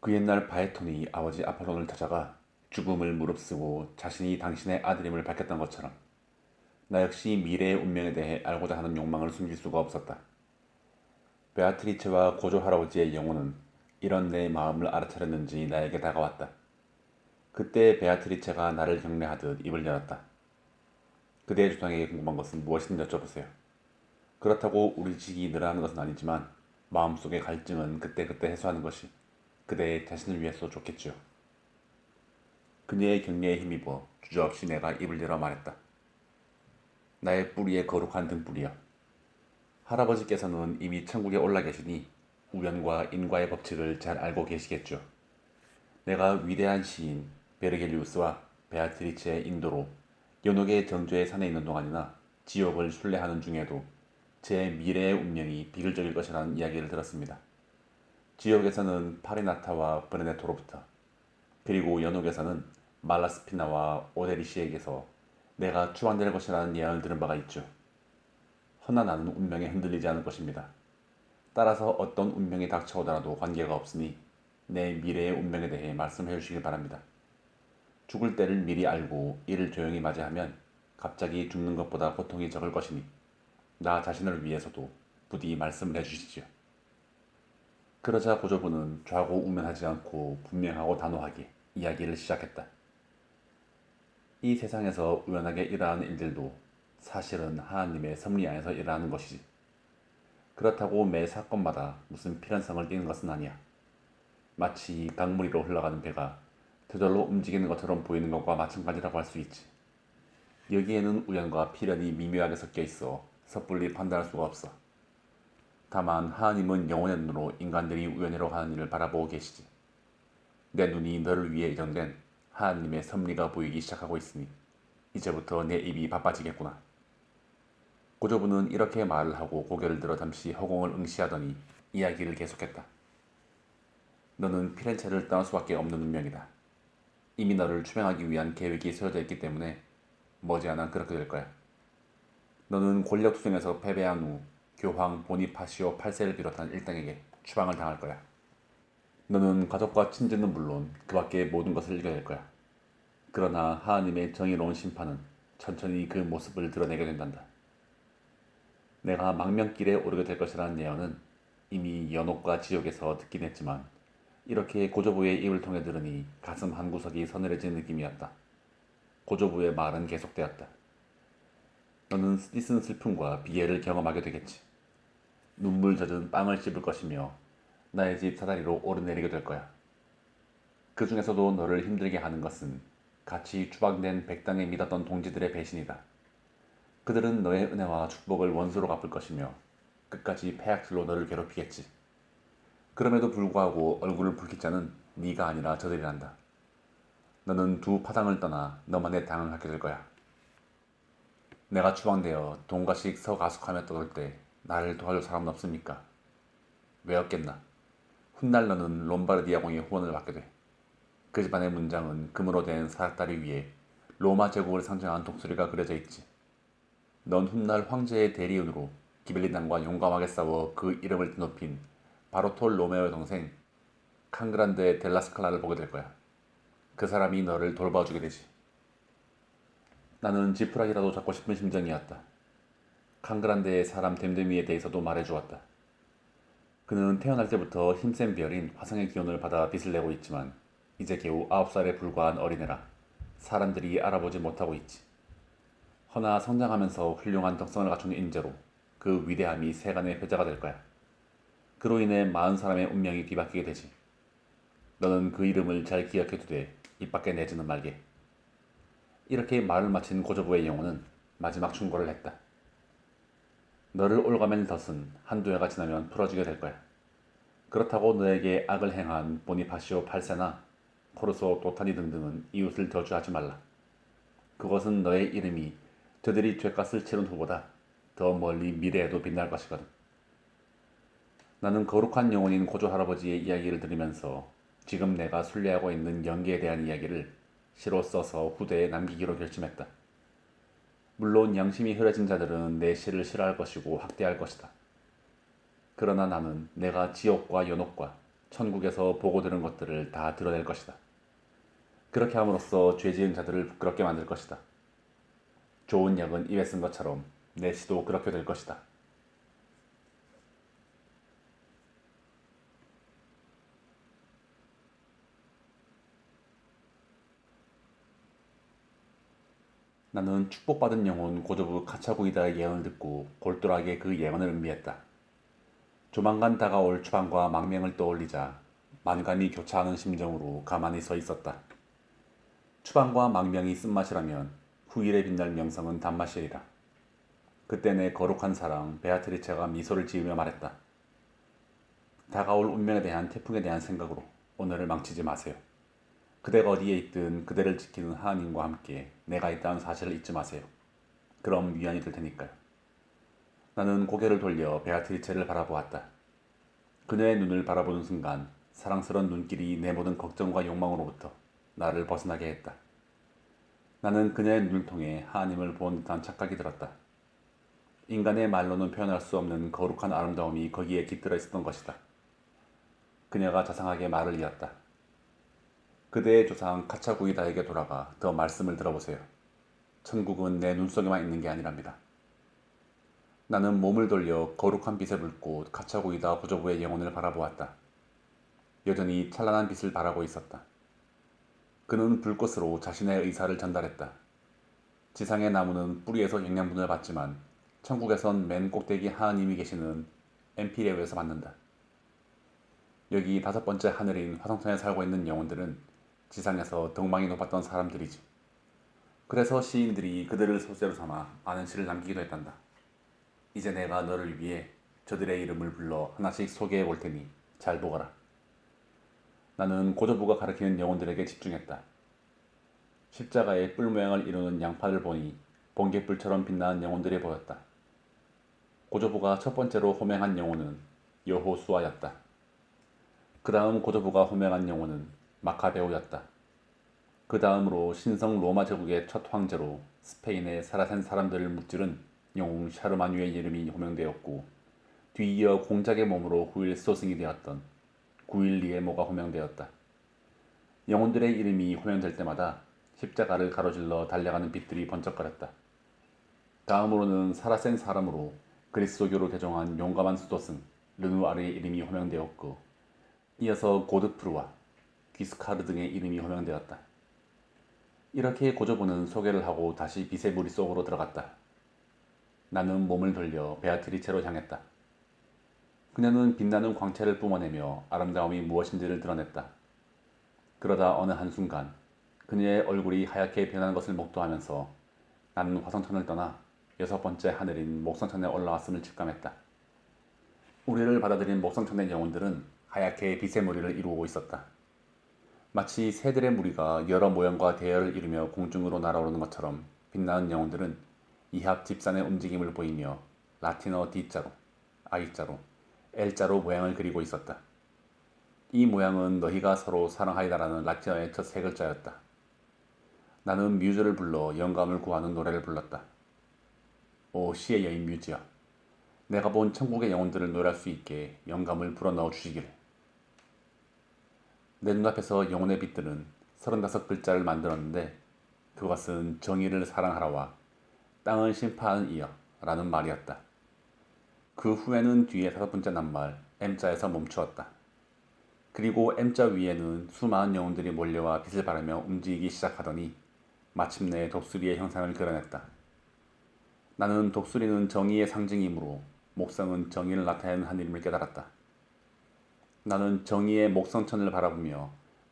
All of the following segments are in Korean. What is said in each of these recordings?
그 옛날 바에톤이 아버지 아폴론을 찾아가 죽음을 무릅쓰고 자신이 당신의 아들임을 밝혔던 것처럼 나 역시 미래의 운명에 대해 알고자 하는 욕망을 숨길 수가 없었다. 베아트리체와 고조 할아버지의 영혼은 이런 내 마음을 알아차렸는지 나에게 다가왔다. 그때 베아트리체가 나를 경례하듯 입을 열었다. 그대의 조상에게 궁금한 것은 무엇이든 여쭤보세요. 그렇다고 우리 직이 늘어나는 것은 아니지만 마음속의 갈증은 그때그때 해소하는 것이 그대의 자신을 위해서 좋겠지요. 그녀의 경례에 힘입어 주저없이 내가 입을 열어 말했다. 나의 뿌리에 거룩한 등불이여. 할아버지께서는 이미 천국에 올라 계시니 우연과 인과의 법칙을 잘 알고 계시겠죠. 내가 위대한 시인 베르겔리우스와 베아트리체의 인도로 연옥의 정조의 산에 있는 동안이나 지옥을 순례하는 중에도 제 미래의 운명이 비극적일 것이라는 이야기를 들었습니다. 지옥에서는 파리나타와 브레네토로부터 그리고 연옥에서는 말라스피나와 오데리시에게서 내가 추방될 것이라는 예언을 들은 바가 있죠. 허나 나는 운명에 흔들리지 않을 것입니다. 따라서 어떤 운명이 닥쳐오더라도 관계가 없으니 내 미래의 운명에 대해 말씀해 주시길 바랍니다. 죽을 때를 미리 알고 이를 조용히 맞이하면 갑자기 죽는 것보다 고통이 적을 것이니 나 자신을 위해서도 부디 말씀을 해주시지요. 그러자 고조부는 좌고우면하지 않고 분명하고 단호하게 이야기를 시작했다. 이 세상에서 우연하게 일어나는 일들도 사실은 하나님의 섭리 안에서 일어나는 것이지. 그렇다고 매 사건마다 무슨 필연성을 띠는 것은 아니야. 마치 강물 위로 흘러가는 배가 저절로 움직이는 것처럼 보이는 것과 마찬가지라고 할 수 있지. 여기에는 우연과 필연이 미묘하게 섞여 있어 섣불리 판단할 수가 없어. 다만 하나님은 영혼의 눈으로 인간들이 우연히로 하는 일을 바라보고 계시지. 내 눈이 너를 위해 예정된 하나님의 섭리가 보이기 시작하고 있으니 이제부터 내 입이 바빠지겠구나. 고조부는 이렇게 말을 하고 고개를 들어 잠시 허공을 응시하더니 이야기를 계속했다. 너는 피렌체를 떠날 수밖에 없는 운명이다. 이미 너를 추명하기 위한 계획이 세워져 있기 때문에 머지않아 그렇게 될 거야. 너는 권력투쟁에서 패배한 후 교황 보니파시오 8세를 비롯한 일당에게 추방을 당할 거야. 너는 가족과 친지는 물론 그 밖의 모든 것을 잃게 될 거야. 그러나 하나님의 정의로운 심판은 천천히 그 모습을 드러내게 된단다. 내가 망명길에 오르게 될 것이라는 예언은 이미 연옥과 지옥에서 듣긴 했지만 이렇게 고조부의 입을 통해 들으니 가슴 한구석이 서늘해진 느낌이었다. 고조부의 말은 계속되었다. 너는 쓰디쓴 슬픔과 비애를 경험하게 되겠지. 눈물 젖은 빵을 씹을 것이며 나의 집 사다리로 오르내리게 될 거야. 그 중에서도 너를 힘들게 하는 것은 같이 추방된 백당에 믿었던 동지들의 배신이다. 그들은 너의 은혜와 축복을 원수로 갚을 것이며 끝까지 패악질로 너를 괴롭히겠지. 그럼에도 불구하고 얼굴을 붉힌 자는 네가 아니라 저들이란다. 너는 두 파당을 떠나 너만의 당을 갖게 될 거야. 내가 추방되어 동가식 서가숙하며 떠돌 때 나를 도와줄 사람은 없습니까? 왜 없겠나? 훗날 너는 롬바르디아 공의 후원을 받게 돼. 그 집안의 문장은 금으로 된 사닥다리 위에 로마 제국을 상징하는 독수리가 그려져 있지. 넌 훗날 황제의 대리인으로 기벨린당과 용감하게 싸워 그 이름을 드높인 바로톨 로메오의 동생 칸그란데 델라스칼라를 보게 될 거야. 그 사람이 너를 돌봐주게 되지. 나는 지푸라기라도 잡고 싶은 심정이었다. 칸그란데의 사람 됨됨이에 대해서도 말해주었다. 그는 태어날 때부터 힘센 별인 화성의 기운을 받아 빛을 내고 있지만 이제 겨우 9살에 불과한 어린애라 사람들이 알아보지 못하고 있지. 허나 성장하면서 훌륭한 덕성을 갖춘 인재로 그 위대함이 세간의 회자가 될 거야. 그로 인해 많은 사람의 운명이 뒤바뀌게 되지. 너는 그 이름을 잘 기억해 두되 입 밖에 내지는 말게. 이렇게 말을 마친 고조부의 영혼은 마지막 충고를 했다. 너를 올가맨 덫은 한두 해가 지나면 풀어지게 될 거야. 그렇다고 너에게 악을 행한 보니파시오 8세나 코르소 도타니 등등은 이웃을 저주하지 말라. 그것은 너의 이름이 저들이 죄값을 치른 후보다 더 멀리 미래에도 빛날 것이거든. 나는 거룩한 영혼인 고조 할아버지의 이야기를 들으면서 지금 내가 순례하고 있는 연기에 대한 이야기를 시로 써서 후대에 남기기로 결심했다. 물론 양심이 흐려진 자들은 내 시를 싫어할 것이고 학대할 것이다. 그러나 나는 내가 지옥과 연옥과 천국에서 보고 들은 것들을 다 드러낼 것이다. 그렇게 함으로써 죄 지은 자들을 부끄럽게 만들 것이다. 좋은 약은 입에 쓴 것처럼 내 시도 그렇게 될 것이다. 나는 축복받은 영혼 고조부 카차구이다의 예언을 듣고 골똘하게 그 예언을 음미했다. 조만간 다가올 추방과 망명을 떠올리자 만감이 교차하는 심정으로 가만히 서 있었다. 추방과 망명이 쓴맛이라면 후일에 빛날 명성은 단맛이리라. 그때 내 거룩한 사랑 베아트리체가 미소를 지으며 말했다. 다가올 운명에 대한 태풍에 대한 생각으로 오늘을 망치지 마세요. 그대가 어디에 있든 그대를 지키는 하나님과 함께 내가 있다는 사실을 잊지 마세요. 그럼 위안이 될 테니까요. 나는 고개를 돌려 베아트리체를 바라보았다. 그녀의 눈을 바라보는 순간 사랑스러운 눈길이 내 모든 걱정과 욕망으로부터 나를 벗어나게 했다. 나는 그녀의 눈을 통해 하나님을 본 듯한 착각이 들었다. 인간의 말로는 표현할 수 없는 거룩한 아름다움이 거기에 깃들어 있었던 것이다. 그녀가 자상하게 말을 이었다. 그대의 조상 카차구이다에게 돌아가 더 말씀을 들어보세요. 천국은 내 눈속에만 있는 게 아니랍니다. 나는 몸을 돌려 거룩한 빛에 붉고 카차구이다 고조부의 영혼을 바라보았다. 여전히 찬란한 빛을 바라고 있었다. 그는 불꽃으로 자신의 의사를 전달했다. 지상의 나무는 뿌리에서 영양분을 받지만 천국에선 맨 꼭대기 하나님이 계시는 엠피레우에서 받는다. 여기 5번째 하늘인 화성천에 살고 있는 영혼들은 지상에서 덕망이 높았던 사람들이지. 그래서 시인들이 그들을 소재로 삼아 많은 시를 남기기도 했단다. 이제 내가 너를 위해 저들의 이름을 불러 하나씩 소개해 볼 테니 잘 보거라. 나는 고조부가 가리키는 영혼들에게 집중했다. 십자가의 뿔 모양을 이루는 양파를 보니 번갯불처럼 빛나는 영혼들이 보였다. 고조부가 첫 번째로 호명한 영혼은 여호수아였다. 그 다음 고조부가 호명한 영혼은 마카베오였다. 그 다음으로 신성 로마 제국의 첫 황제로 스페인의 사라센 사람들을 무찌른 영웅 샤르마뉴의 이름이 호명되었고, 뒤이어 공작의 몸으로 후일 소승이 되었던 구일리에모가 호명되었다. 영혼들의 이름이 호명될 때마다 십자가를 가로질러 달려가는 빛들이 번쩍거렸다. 다음으로는 사라센 사람으로 그리스도교로 개종한 용감한 수도승 르누아르의 이름이 호명되었고, 이어서 고드프루와 귀스카르 등의 이름이 호명되었다. 이렇게 고조부는 소개를 하고 다시 빛의 무리 속으로 들어갔다. 나는 몸을 돌려 베아트리체로 향했다. 그녀는 빛나는 광채를 뿜어내며 아름다움이 무엇인지를 드러냈다. 그러다 어느 한순간 그녀의 얼굴이 하얗게 변하는 것을 목도하면서 나는 화성천을 떠나 6번째 하늘인 목성천에 올라왔음을 직감했다. 우리를 받아들인 목성천의 영혼들은 하얗게 빛의 무리를 이루고 있었다. 마치 새들의 무리가 여러 모형과 대열을 이루며 공중으로 날아오르는 것처럼 빛나는 영혼들은 이합 집산의 움직임을 보이며 라틴어 D자로, I자로, L자로 모양을 그리고 있었다. 이 모양은 너희가 서로 사랑하이다라는 라틴어의 첫 3글자였다. 나는 뮤즈를 불러 영감을 구하는 노래를 불렀다. 오 시의 여인 뮤즈야, 내가 본 천국의 영혼들을 노래할 수 있게 영감을 불어넣어 주시기를. 내 눈앞에서 영혼의 빛들은 35글자를 만들었는데 그것은 정의를 사랑하라와 땅을 심판하는 이여 라는 말이었다. 그 후에는 뒤에 5번째 낱말 M자에서 멈추었다. 그리고 M자 위에는 수많은 영혼들이 몰려와 빛을 바라며 움직이기 시작하더니 마침내 독수리의 형상을 그려냈다. 나는 독수리는 정의의 상징이므로 목성은 정의를 나타내는 하늘임을 깨달았다. 나는 정의의 목성천을 바라보며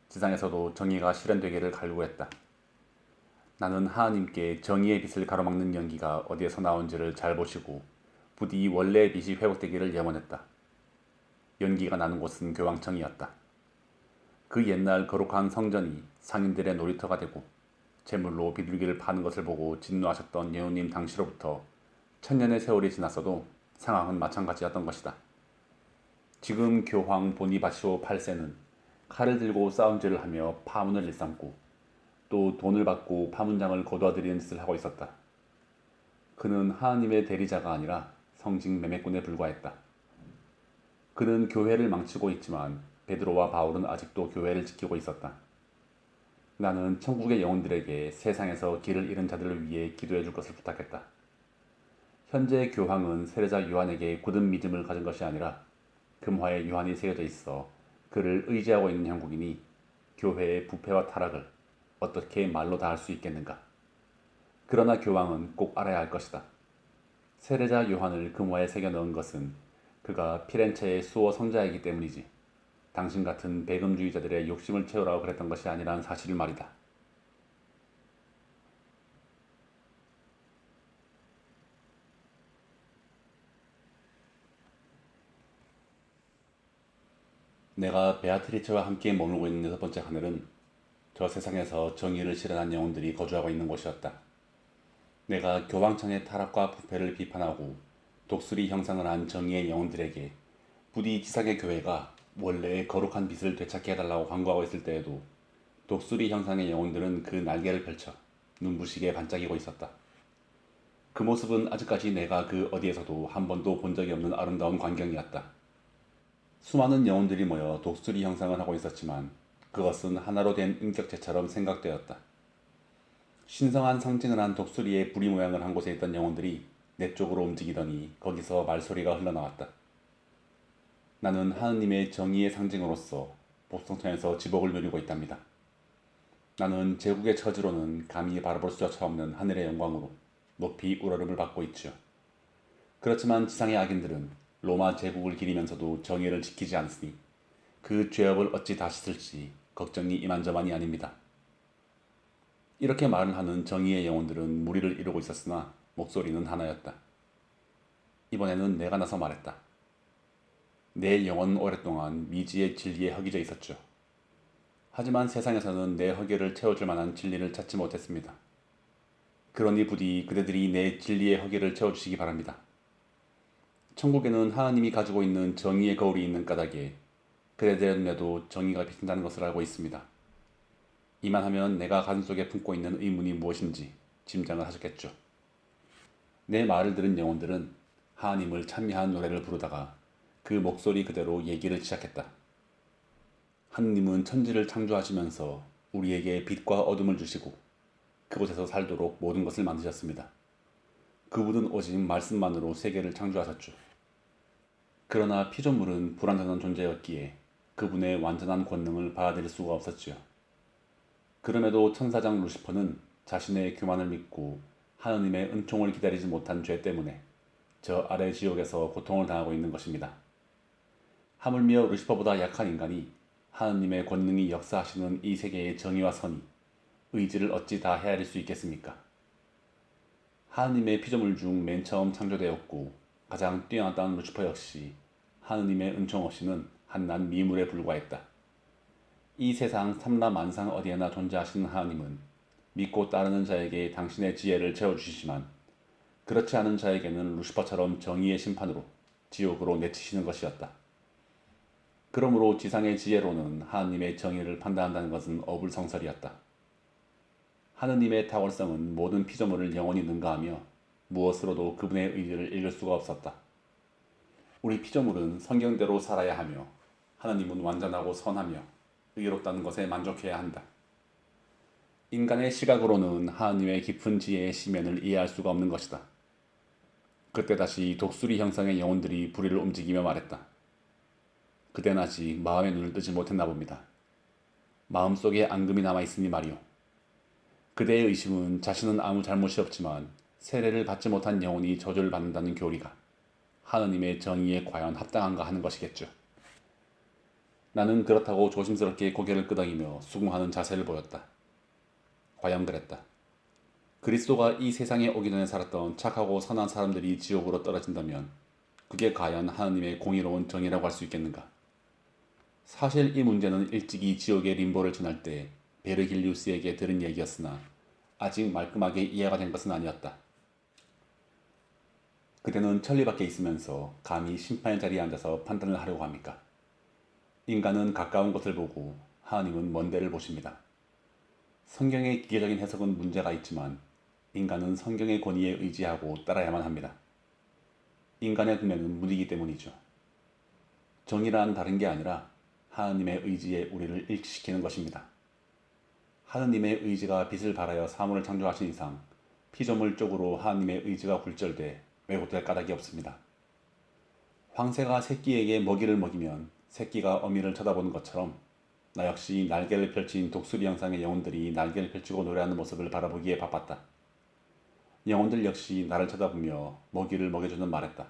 지상에서도 정의가 실현되기를 갈구했다. 나는 하나님께 정의의 빛을 가로막는 연기가 어디에서 나온지를 잘 보시고 부디 원래의 빛이 회복되기를 염원했다. 연기가 나는 곳은 교황청이었다. 그 옛날 거룩한 성전이 상인들의 놀이터가 되고 제물로 비둘기를 파는 것을 보고 진노하셨던 예수님 당시로부터 1000년의 세월이 지났어도 상황은 마찬가지였던 것이다. 지금 교황 보니바시오 8세는 칼을 들고 싸움질을 하며 파문을 일삼고 또 돈을 받고 파문장을 거두어들이는 짓을 하고 있었다. 그는 하나님의 대리자가 아니라 성직 매매꾼에 불과했다. 그는 교회를 망치고 있지만 베드로와 바울은 아직도 교회를 지키고 있었다. 나는 천국의 영혼들에게 세상에서 길을 잃은 자들을 위해 기도해 줄 것을 부탁했다. 현재 교황은 세례자 요한에게 굳은 믿음을 가진 것이 아니라 금화에 요한이 새겨져 있어 그를 의지하고 있는 형국이니 교회의 부패와 타락을 어떻게 말로 다 할 수 있겠는가. 그러나 교황은 꼭 알아야 할 것이다. 세례자 요한을 금화에 새겨 넣은 것은 그가 피렌체의 수호 성자이기 때문이지 당신 같은 배금주의자들의 욕심을 채우라고 그랬던 것이 아니란 사실을 말이다. 내가 베아트리체와 함께 머물고 있는 6번째 하늘은 저 세상에서 정의를 실현한 영혼들이 거주하고 있는 곳이었다. 내가 교황청의 타락과 부패를 비판하고 독수리 형상을 한 정의의 영혼들에게 부디 지상의 교회가 원래의 거룩한 빛을 되찾게 해달라고 광고하고 있을 때에도 독수리 형상의 영혼들은 그 날개를 펼쳐 눈부시게 반짝이고 있었다. 그 모습은 아직까지 내가 그 어디에서도 한 번도 본 적이 없는 아름다운 광경이었다. 수많은 영혼들이 모여 독수리 형상을 하고 있었지만 그것은 하나로 된 인격체처럼 생각되었다. 신성한 상징을 한 독수리의 부리 모양을 한 곳에 있던 영혼들이 내 쪽으로 움직이더니 거기서 말소리가 흘러나왔다. 나는 하느님의 정의의 상징으로서 복성천에서 지복을 누리고 있답니다. 나는 제국의 처지로는 감히 바라볼 수조차 없는 하늘의 영광으로 높이 우러름을 받고 있지요. 그렇지만 지상의 악인들은 로마 제국을 기리면서도 정의를 지키지 않으니 그 죄업을 어찌 다시 쓸지 걱정이 이만저만이 아닙니다. 이렇게 말을 하는 정의의 영혼들은 무리를 이루고 있었으나 목소리는 하나였다. 이번에는 내가 나서 말했다. 내 영혼은 오랫동안 미지의 진리에 허기져 있었죠. 하지만 세상에서는 내 허기를 채워줄 만한 진리를 찾지 못했습니다. 그러니 부디 그대들이 내 진리의 허기를 채워주시기 바랍니다. 천국에는 하나님이 가지고 있는 정의의 거울이 있는 까닭에 그대들의 눈에도 정의가 비친다는 것을 알고 있습니다. 이만하면 내가 가슴속에 품고 있는 의문이 무엇인지 짐작을 하셨겠죠. 내 말을 들은 영혼들은 하나님을 찬미하는 노래를 부르다가 그 목소리 그대로 얘기를 시작했다. 하느님은 천지를 창조하시면서 우리에게 빛과 어둠을 주시고 그곳에서 살도록 모든 것을 만드셨습니다. 그분은 오직 말씀만으로 세계를 창조하셨죠. 그러나 피조물은 불완전한 존재였기에 그분의 완전한 권능을 받아들일 수가 없었지요. 그럼에도 천사장 루시퍼는 자신의 교만을 믿고 하느님의 은총을 기다리지 못한 죄 때문에 저 아래 지옥에서 고통을 당하고 있는 것입니다. 하물며 루시퍼보다 약한 인간이 하느님의 권능이 역사하시는 이 세계의 정의와 선이 의지를 어찌 다 헤아릴 수 있겠습니까? 하느님의 피조물 중 맨 처음 창조되었고 가장 뛰어났다는 루시퍼 역시 하느님의 은총 없이는 한낱 미물에 불과했다. 이 세상 삼라만상 어디에나 존재하시는 하느님은 믿고 따르는 자에게 당신의 지혜를 채워주시지만 그렇지 않은 자에게는 루시퍼처럼 정의의 심판으로 지옥으로 내치시는 것이었다. 그러므로 지상의 지혜로는 하느님의 정의를 판단한다는 것은 어불성설이었다. 하느님의 탁월성은 모든 피조물을 영원히 능가하며 무엇으로도 그분의 의지를 읽을 수가 없었다. 우리 피조물은 성경대로 살아야 하며 하느님은 완전하고 선하며 의롭다는 것에 만족해야 한다. 인간의 시각으로는 하느님의 깊은 지혜의 심연을 이해할 수가 없는 것이다. 그때 다시 독수리 형상의 영혼들이 부리를 움직이며 말했다. 그댄 아직 마음의 눈을 뜨지 못했나 봅니다. 마음속에 앙금이 남아있으니 말이오. 그대의 의심은 자신은 아무 잘못이 없지만 세례를 받지 못한 영혼이 저주를 받는다는 교리가 하느님의 정의에 과연 합당한가 하는 것이겠죠. 나는 그렇다고 조심스럽게 고개를 끄덕이며 수긍하는 자세를 보였다. 과연 그랬다. 그리스도가 이 세상에 오기 전에 살았던 착하고 선한 사람들이 지옥으로 떨어진다면 그게 과연 하느님의 공의로운 정의라고 할 수 있겠는가? 사실 이 문제는 일찍이 지옥의 림보를 지날 때 베르길리우스에게 들은 얘기였으나 아직 말끔하게 이해가 된 것은 아니었다. 그대는 천리 밖에 있으면서 감히 심판의 자리에 앉아서 판단을 하려고 합니까? 인간은 가까운 것을 보고 하나님은 먼 데를 보십니다. 성경의 기계적인 해석은 문제가 있지만 인간은 성경의 권위에 의지하고 따라야만 합니다. 인간의 두뇌는 무디기 때문이죠. 정의란 다른 게 아니라 하느님의 의지에 우리를 일치시키는 것입니다. 하느님의 의지가 빛을 발하여 사물을 창조하신 이상 피조물 쪽으로 하느님의 의지가 굴절돼 왜곡될 까닭이 없습니다. 황새가 새끼에게 먹이를 먹이면 새끼가 어미를 쳐다보는 것처럼 나 역시 날개를 펼친 독수리 형상의 영혼들이 날개를 펼치고 노래하는 모습을 바라보기에 바빴다. 영혼들 역시 나를 쳐다보며 먹이를 먹여주는 말했다.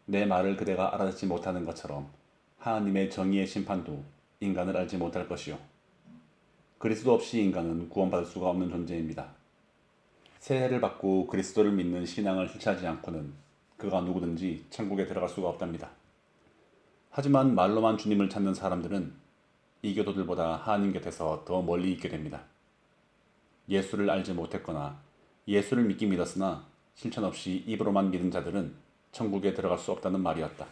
내 말을 그대가 알아듣지 못하는 것처럼 하나님의 정의의 심판도 인간을 알지 못할 것이요. 그리스도 없이 인간은 구원받을 수가 없는 존재입니다. 세례를 받고 그리스도를 믿는 신앙을 실천하지 않고는 그가 누구든지 천국에 들어갈 수가 없답니다. 하지만 말로만 주님을 찾는 사람들은 이교도들보다 하나님 곁에서 더 멀리 있게 됩니다. 예수를 알지 못했거나 예수를 믿긴 믿었으나 실천 없이 입으로만 믿은 자들은 천국에 들어갈 수 없다는 말이었다.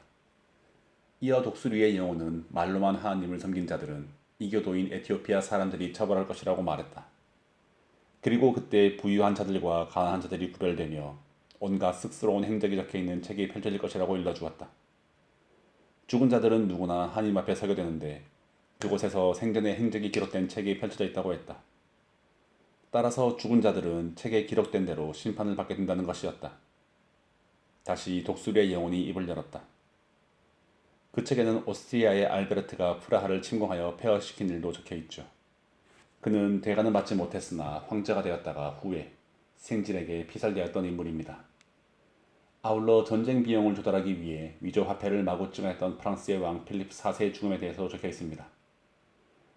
이어 독수리의 영혼은 말로만 하나님을 섬긴 자들은 이교도인 에티오피아 사람들이 처벌할 것이라고 말했다. 그리고 그때 부유한 자들과 가난한 자들이 구별되며 온갖 쑥스러운 행적이 적혀있는 책이 펼쳐질 것이라고 일러주었다. 죽은 자들은 누구나 하나님 앞에 서게 되는데 그곳에서 생전의 행적이 기록된 책이 펼쳐져 있다고 했다. 따라서 죽은 자들은 책에 기록된 대로 심판을 받게 된다는 것이었다. 다시 독수리의 영혼이 입을 열었다. 그 책에는 오스트리아의 알베르트가 프라하를 침공하여 폐허시킨 일도 적혀있죠. 그는 대가는 받지 못했으나 황제가 되었다가 후에 생질에게 피살되었던 인물입니다. 아울러 전쟁 비용을 조달하기 위해 위조 화폐를 마구 증하했던 프랑스의 왕 필립 4세의 죽음에 대해서 적혀 있습니다.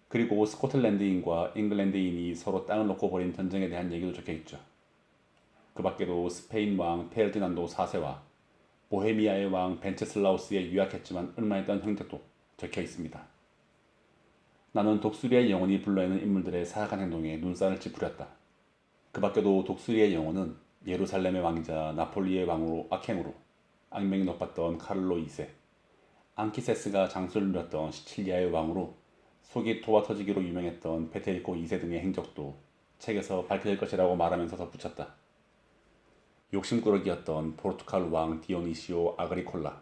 그리고 스코틀랜드인과 잉글랜드인이 서로 땅을 놓고 벌인 전쟁에 대한 얘기도 적혀 있죠. 그 밖에도 스페인 왕 페르디난도 4세와 보헤미아의 왕 벤체슬라우스에 유약했지만 ը름했던 형제도 적혀 있습니다. 나는 독수리의 영혼이 불러있는 인물들의 사악한 행동에 눈살을 찌푸렸다. 그 밖에도 독수리의 영혼은 예루살렘의 왕이자 나폴리의 왕으로 악행으로 악명이 높았던 카를로 2세, 앙키세스가 장수를 누렸던 시칠리아의 왕으로 속이 토와 터지기로 유명했던 페테리코 2세 등의 행적도 책에서 밝혀질 것이라고 말하면서 덧붙였다. 욕심꾸러기였던 포르투갈 왕 디오니시오 아그리콜라,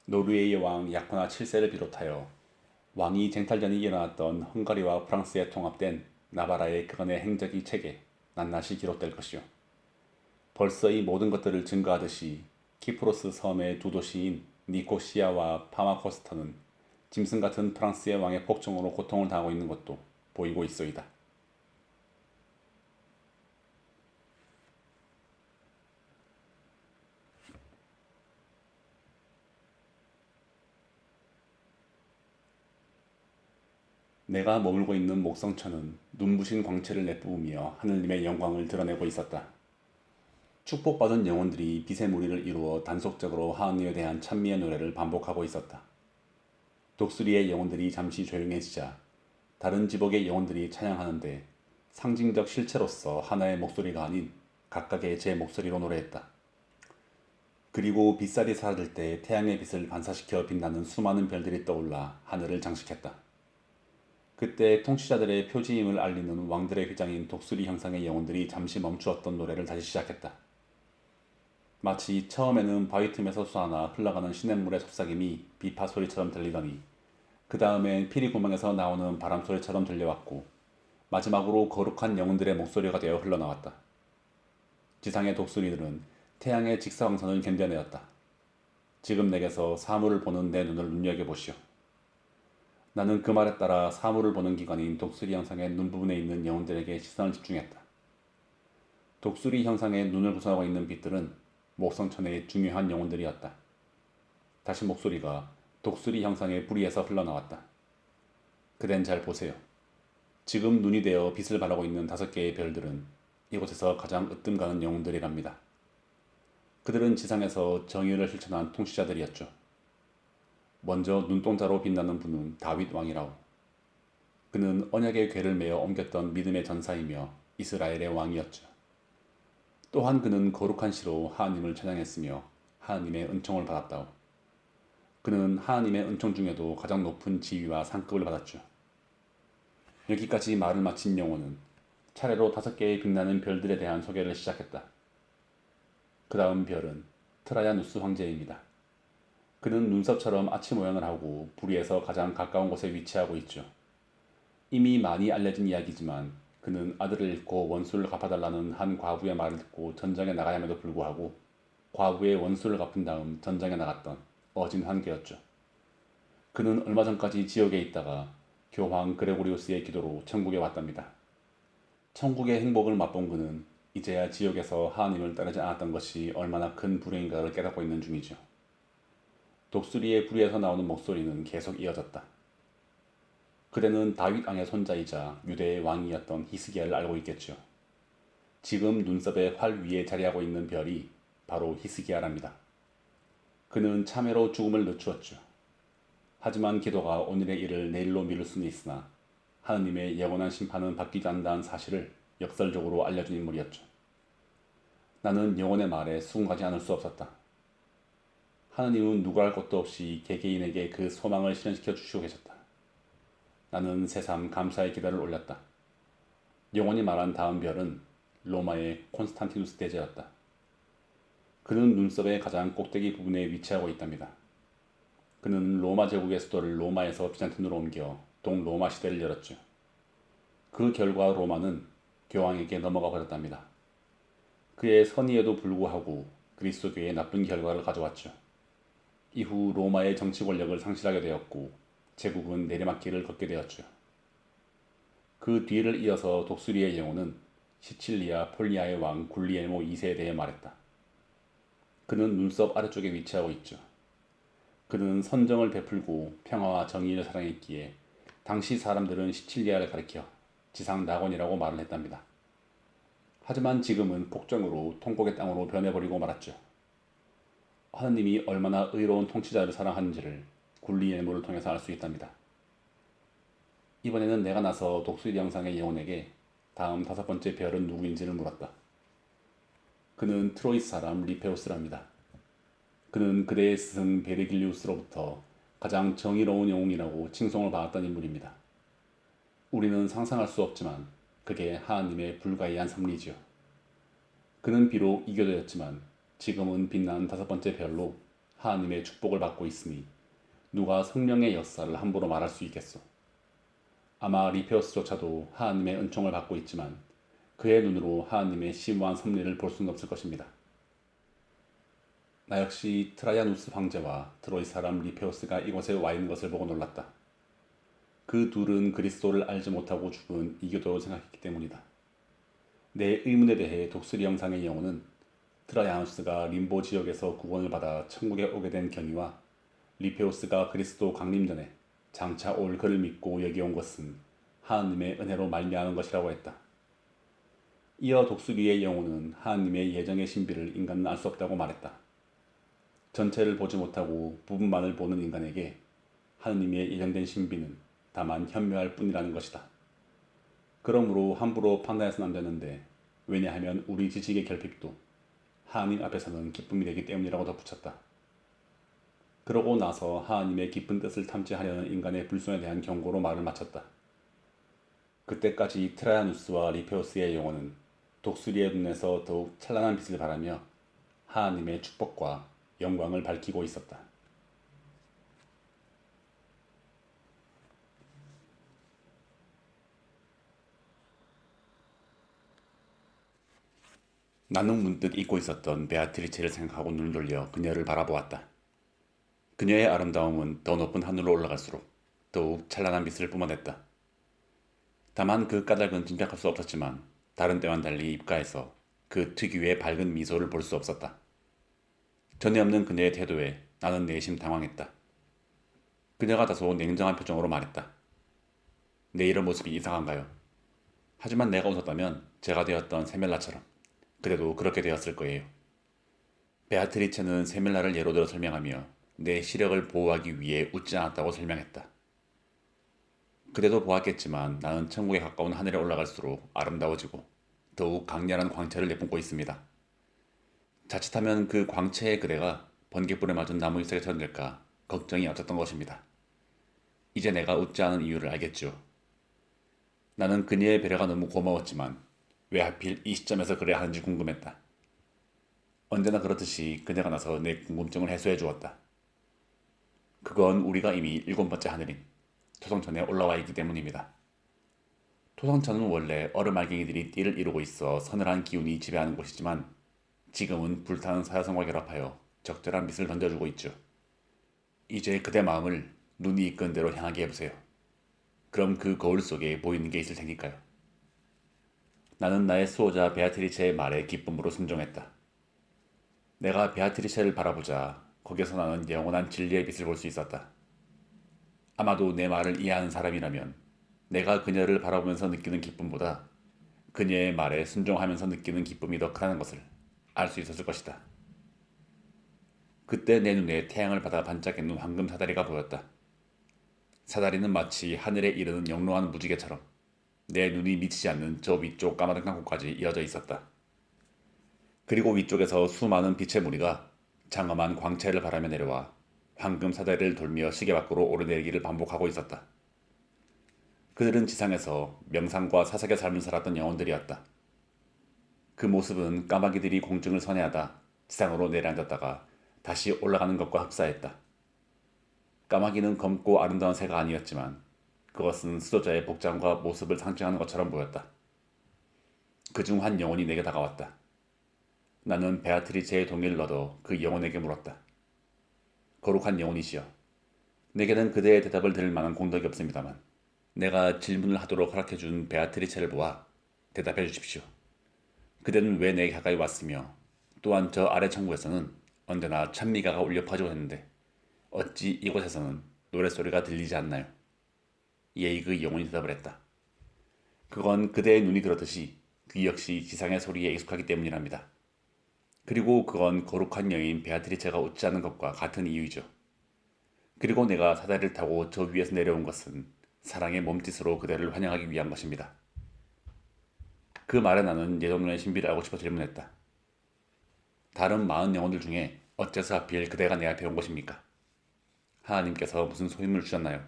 노르웨이의 왕 야코나 7세를 비롯하여 왕위 쟁탈전이 일어났던 헝가리와 프랑스에 통합된 나바라의 그간의 행적이 책에 낱낱이 기록될 것이요. 벌써 이 모든 것들을 증거하듯이 키프로스 섬의 두 도시인 니코시아와 파마코스터는 짐승 같은 프랑스의 왕의 폭정으로 고통을 당하고 있는 것도 보이고 있소이다. 내가 머물고 있는 목성천은 눈부신 광채를 내뿜으며 하느님의 영광을 드러내고 있었다. 축복받은 영혼들이 빛의 무리를 이루어 단속적으로 하느님에 대한 찬미의 노래를 반복하고 있었다. 독수리의 영혼들이 잠시 조용해지자 다른 지복의 영혼들이 찬양하는데 상징적 실체로서 하나의 목소리가 아닌 각각의 제 목소리로 노래했다. 그리고 빛살이 사라질 때 태양의 빛을 반사시켜 빛나는 수많은 별들이 떠올라 하늘을 장식했다. 그때 통치자들의 표지임을 알리는 왕들의 휘장인 독수리 형상의 영혼들이 잠시 멈추었던 노래를 다시 시작했다. 마치 처음에는 바위 틈에서 솟아나 흘러가는 시냇물의 속삭임이 비파 소리처럼 들리더니 그 다음엔 피리 구멍에서 나오는 바람 소리처럼 들려왔고 마지막으로 거룩한 영혼들의 목소리가 되어 흘러나왔다. 지상의 독수리들은 태양의 직사광선을 견뎌내었다. 지금 내게서 사물을 보는 내 눈을 눈여겨보시오. 나는 그 말에 따라 사물을 보는 기관인 독수리 형상의 눈 부분에 있는 영혼들에게 시선을 집중했다. 독수리 형상의 눈을 구성하고 있는 빛들은 목성천의 중요한 영혼들이었다. 다시 목소리가 독수리 형상의 부리에서 흘러나왔다. 그댄 잘 보세요. 지금 눈이 되어 빛을 발하고 있는 5개의 별들은 이곳에서 가장 으뜸가는 영혼들이랍니다. 그들은 지상에서 정의를 실천한 통치자들이었죠. 먼저 눈동자로 빛나는 분은 다윗 왕이라오. 그는 언약의 궤를 메어 옮겼던 믿음의 전사이며 이스라엘의 왕이었죠. 또한 그는 거룩한 시로 하나님을 찬양했으며 하나님의 은총을 받았다오. 그는 하나님의 은총 중에도 가장 높은 지위와 상급을 받았죠. 여기까지 말을 마친 영혼은 차례로 5개의 빛나는 별들에 대한 소개를 시작했다. 그 다음 별은 트라야누스 황제입니다. 그는 눈썹처럼 아치 모양을 하고 부리에서 가장 가까운 곳에 위치하고 있죠. 이미 많이 알려진 이야기지만 그는 아들을 잃고 원수를 갚아달라는 한 과부의 말을 듣고 전장에 나가야 함에도 불구하고 과부의 원수를 갚은 다음 전장에 나갔던 어진 황제였죠. 그는 얼마 전까지 지옥에 있다가 교황 그레고리우스의 기도로 천국에 왔답니다. 천국의 행복을 맛본 그는 이제야 지옥에서 하나님을 따르지 않았던 것이 얼마나 큰 불행인가를 깨닫고 있는 중이죠. 독수리의 부리에서 나오는 목소리는 계속 이어졌다. 그대는 다윗 왕의 손자이자 유대의 왕이었던 히스기야를 알고 있겠죠. 지금 눈썹의 활 위에 자리하고 있는 별이 바로 히스기야랍니다. 그는 참회로 죽음을 늦추었죠. 하지만 기도가 오늘의 일을 내일로 미룰 수는 있으나 하느님의 영원한 심판은 바뀌지 않는다는 사실을 역설적으로 알려준 인물이었죠. 나는 영혼의 말에 수긍하지 않을 수 없었다. 하느님은 누구 할 것도 없이 개개인에게 그 소망을 실현시켜 주시고 계셨다. 나는 새삼 감사의 기도를 올렸다. 영혼이 말한 다음 별은 로마의 콘스탄티누스 대제였다. 그는 눈썹의 가장 꼭대기 부분에 위치하고 있답니다. 그는 로마 제국의 수도를 로마에서 비잔틴으로 옮겨 동로마 시대를 열었죠. 그 결과 로마는 교황에게 넘어가 버렸답니다. 그의 선의에도 불구하고 그리스도교의 나쁜 결과를 가져왔죠. 이후 로마의 정치 권력을 상실하게 되었고 제국은 내리막길을 걷게 되었죠. 그 뒤를 이어서 독수리의 영혼은 시칠리아 폴리아의 왕 굴리엘모 2세에 대해 말했다. 그는 눈썹 아래쪽에 위치하고 있죠. 그는 선정을 베풀고 평화와 정의를 사랑했기에 당시 사람들은 시칠리아를 가리켜 지상 낙원이라고 말을 했답니다. 하지만 지금은 폭정으로 통곡의 땅으로 변해버리고 말았죠. 하느님이 얼마나 의로운 통치자를 사랑하는지를 굴리엘모를 통해서 알 수 있답니다. 이번에는 내가 나서 독수리 영상의 영혼에게 다음 5번째 별은 누구인지를 물었다. 그는 트로이스 사람 리페우스랍니다. 그는 그대의 스승 베르길리우스로부터 가장 정의로운 영웅이라고 칭송을 받았던 인물입니다. 우리는 상상할 수 없지만 그게 하나님의 불가이한 섭리지요. 그는 비록 이교도였지만 지금은 빛나는 5번째 별로 하나님의 축복을 받고 있으니 누가 성령의 역사를 함부로 말할 수 있겠소. 아마 리페우스조차도 하나님의 은총을 받고 있지만 그의 눈으로 하나님의 심오한 섭리를 볼 수는 없을 것입니다. 나 역시 트라이아누스 황제와 트로이 사람 리페우스가 이곳에 와 있는 것을 보고 놀랐다. 그 둘은 그리스도를 알지 못하고 죽은 이교도로 생각했기 때문이다. 내 의문에 대해 독수리 영상의 영혼은 트라이아누스가 림보 지역에서 구원을 받아 천국에 오게 된 경위와 리페우스가 그리스도 강림 전에 장차 올 그를 믿고 여기 온 것은 하나님의 은혜로 말미암은 것이라고 했다. 이어 독수리의 영혼은 하나님의 예정의 신비를 인간은 알 수 없다고 말했다. 전체를 보지 못하고 부분만을 보는 인간에게 하느님의 예정된 신비는 다만 현묘할 뿐이라는 것이다. 그러므로 함부로 판단해서는 안 되는데 왜냐하면 우리 지식의 결핍도 하나님 앞에서는 기쁨이 되기 때문이라고 덧붙였다. 그러고 나서 하나님의 깊은 뜻을 탐지하려는 인간의 불순에 대한 경고로 말을 마쳤다. 그때까지 트라이아누스와 리페우스의 영혼은 독수리의 눈에서 더욱 찬란한 빛을 발하며 하나님의 축복과 영광을 밝히고 있었다. 나는 문득 잊고 있었던 베아트리체를 생각하고 눈을 돌려 그녀를 바라보았다. 그녀의 아름다움은 더 높은 하늘로 올라갈수록 더욱 찬란한 빛을 뿜어냈다. 다만 그 까닭은 짐작할 수 없었지만 다른 때와는 달리 입가에서 그 특유의 밝은 미소를 볼 수 없었다. 전에 없는 그녀의 태도에 나는 내심 당황했다. 그녀가 다소 냉정한 표정으로 말했다. 내 이런 모습이 이상한가요? 하지만 내가 웃었다면 제가 되었던 세멜라처럼 그래도 그렇게 되었을 거예요. 베아트리체는 세멜라를 예로 들어 설명하며 내 시력을 보호하기 위해 웃지 않았다고 설명했다. 그대도 보았겠지만 나는 천국에 가까운 하늘에 올라갈수록 아름다워지고 더욱 강렬한 광채를 내뿜고 있습니다. 자칫하면 그 광채의 그대가 번개불에 맞은 나무 잎사귀에 처럼될까 걱정이 앞섰던 것입니다. 이제 내가 웃지 않은 이유를 알겠죠. 나는 그녀의 배려가 너무 고마웠지만 왜 하필 이 시점에서 그래야 하는지 궁금했다. 언제나 그렇듯이 그녀가 나서 내 궁금증을 해소해 주었다. 그건 우리가 이미 7번째 하늘인 토성천에 올라와 있기 때문입니다. 토성천은 원래 얼음알갱이들이 띠를 이루고 있어 서늘한 기운이 지배하는 곳이지만 지금은 불타는 사자성과 결합하여 적절한 빛을 던져주고 있죠. 이제 그대 마음을 눈이 이끈 대로 향하게 해보세요. 그럼 그 거울 속에 보이는 게 있을 테니까요. 나는 나의 수호자 베아트리체의 말에 기쁨으로 순종했다. 내가 베아트리체를 바라보자 거기서 나는 영원한 진리의 빛을 볼 수 있었다. 아마도 내 말을 이해하는 사람이라면 내가 그녀를 바라보면서 느끼는 기쁨보다 그녀의 말에 순종하면서 느끼는 기쁨이 더 크다는 것을 알 수 있었을 것이다. 그때 내 눈에 태양을 받아 반짝이는 황금 사다리가 보였다. 사다리는 마치 하늘에 이르는 영롱한 무지개처럼 내 눈이 미치지 않는 저 위쪽 까마득한 곳까지 이어져 있었다. 그리고 위쪽에서 수많은 빛의 무리가 장엄한 광채를 바라며 내려와 황금 사다리를 돌며 시계 밖으로 오르내리기를 반복하고 있었다. 그들은 지상에서 명상과 사색의 삶을 살았던 영혼들이었다. 그 모습은 까마귀들이 공중을 선회하다 지상으로 내려앉았다가 다시 올라가는 것과 흡사했다. 까마귀는 검고 아름다운 새가 아니었지만 그것은 수도자의 복장과 모습을 상징하는 것처럼 보였다. 그중 한 영혼이 내게 다가왔다. 나는 베아트리체의 동의를 얻어 그 영혼에게 물었다. 거룩한 영혼이시여, 내게는 그대의 대답을 들을 만한 공덕이 없습니다만 내가 질문을 하도록 허락해준 베아트리체를 보아 대답해 주십시오. 그대는 왜 내게 가까이 왔으며 또한 저 아래 천국에서는 언제나 찬미가가 울려 퍼지고 했는데 어찌 이곳에서는 노랫소리가 들리지 않나요? 예의 그 영혼이 대답을 했다. 그건 그대의 눈이 그렇듯이 귀 역시 지상의 소리에 익숙하기 때문이랍니다. 그리고 그건 거룩한 여인 베아트리체가 웃지 않는 것과 같은 이유이죠. 그리고 내가 사다리를 타고 저 위에서 내려온 것은 사랑의 몸짓으로 그대를 환영하기 위한 것입니다. 그 말에 나는 예정론의 신비를 알고 싶어 질문했다. 다른 40 영혼들 중에 어째서 하필 그대가 내 앞에 온 것입니까? 하나님께서 무슨 소임을 주셨나요?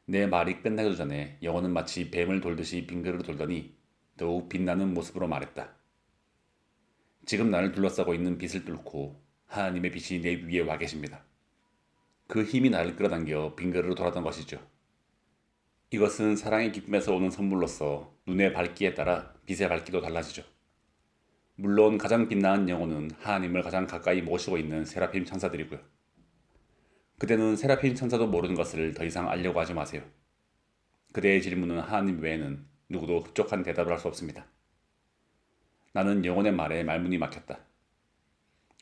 내 말이 끝나기도 전에 영혼은 마치 뱀을 돌듯이 빙그르르 돌더니 더욱 빛나는 모습으로 말했다. 지금 나를 둘러싸고 있는 빛을 뚫고 하나님의 빛이 내 위에 와 계십니다. 그 힘이 나를 끌어당겨 빙그르르 돌았던 것이죠. 이것은 사랑의 기쁨에서 오는 선물로서 눈의 밝기에 따라 빛의 밝기도 달라지죠. 물론 가장 빛나는 영혼은 하나님을 가장 가까이 모시고 있는 세라핌 천사들이고요. 그대는 세라핌 천사도 모르는 것을 더 이상 알려고 하지 마세요. 그대의 질문은 하나님 외에는 누구도 흡족한 대답을 할 수 없습니다. 나는 영혼의 말에 말문이 막혔다.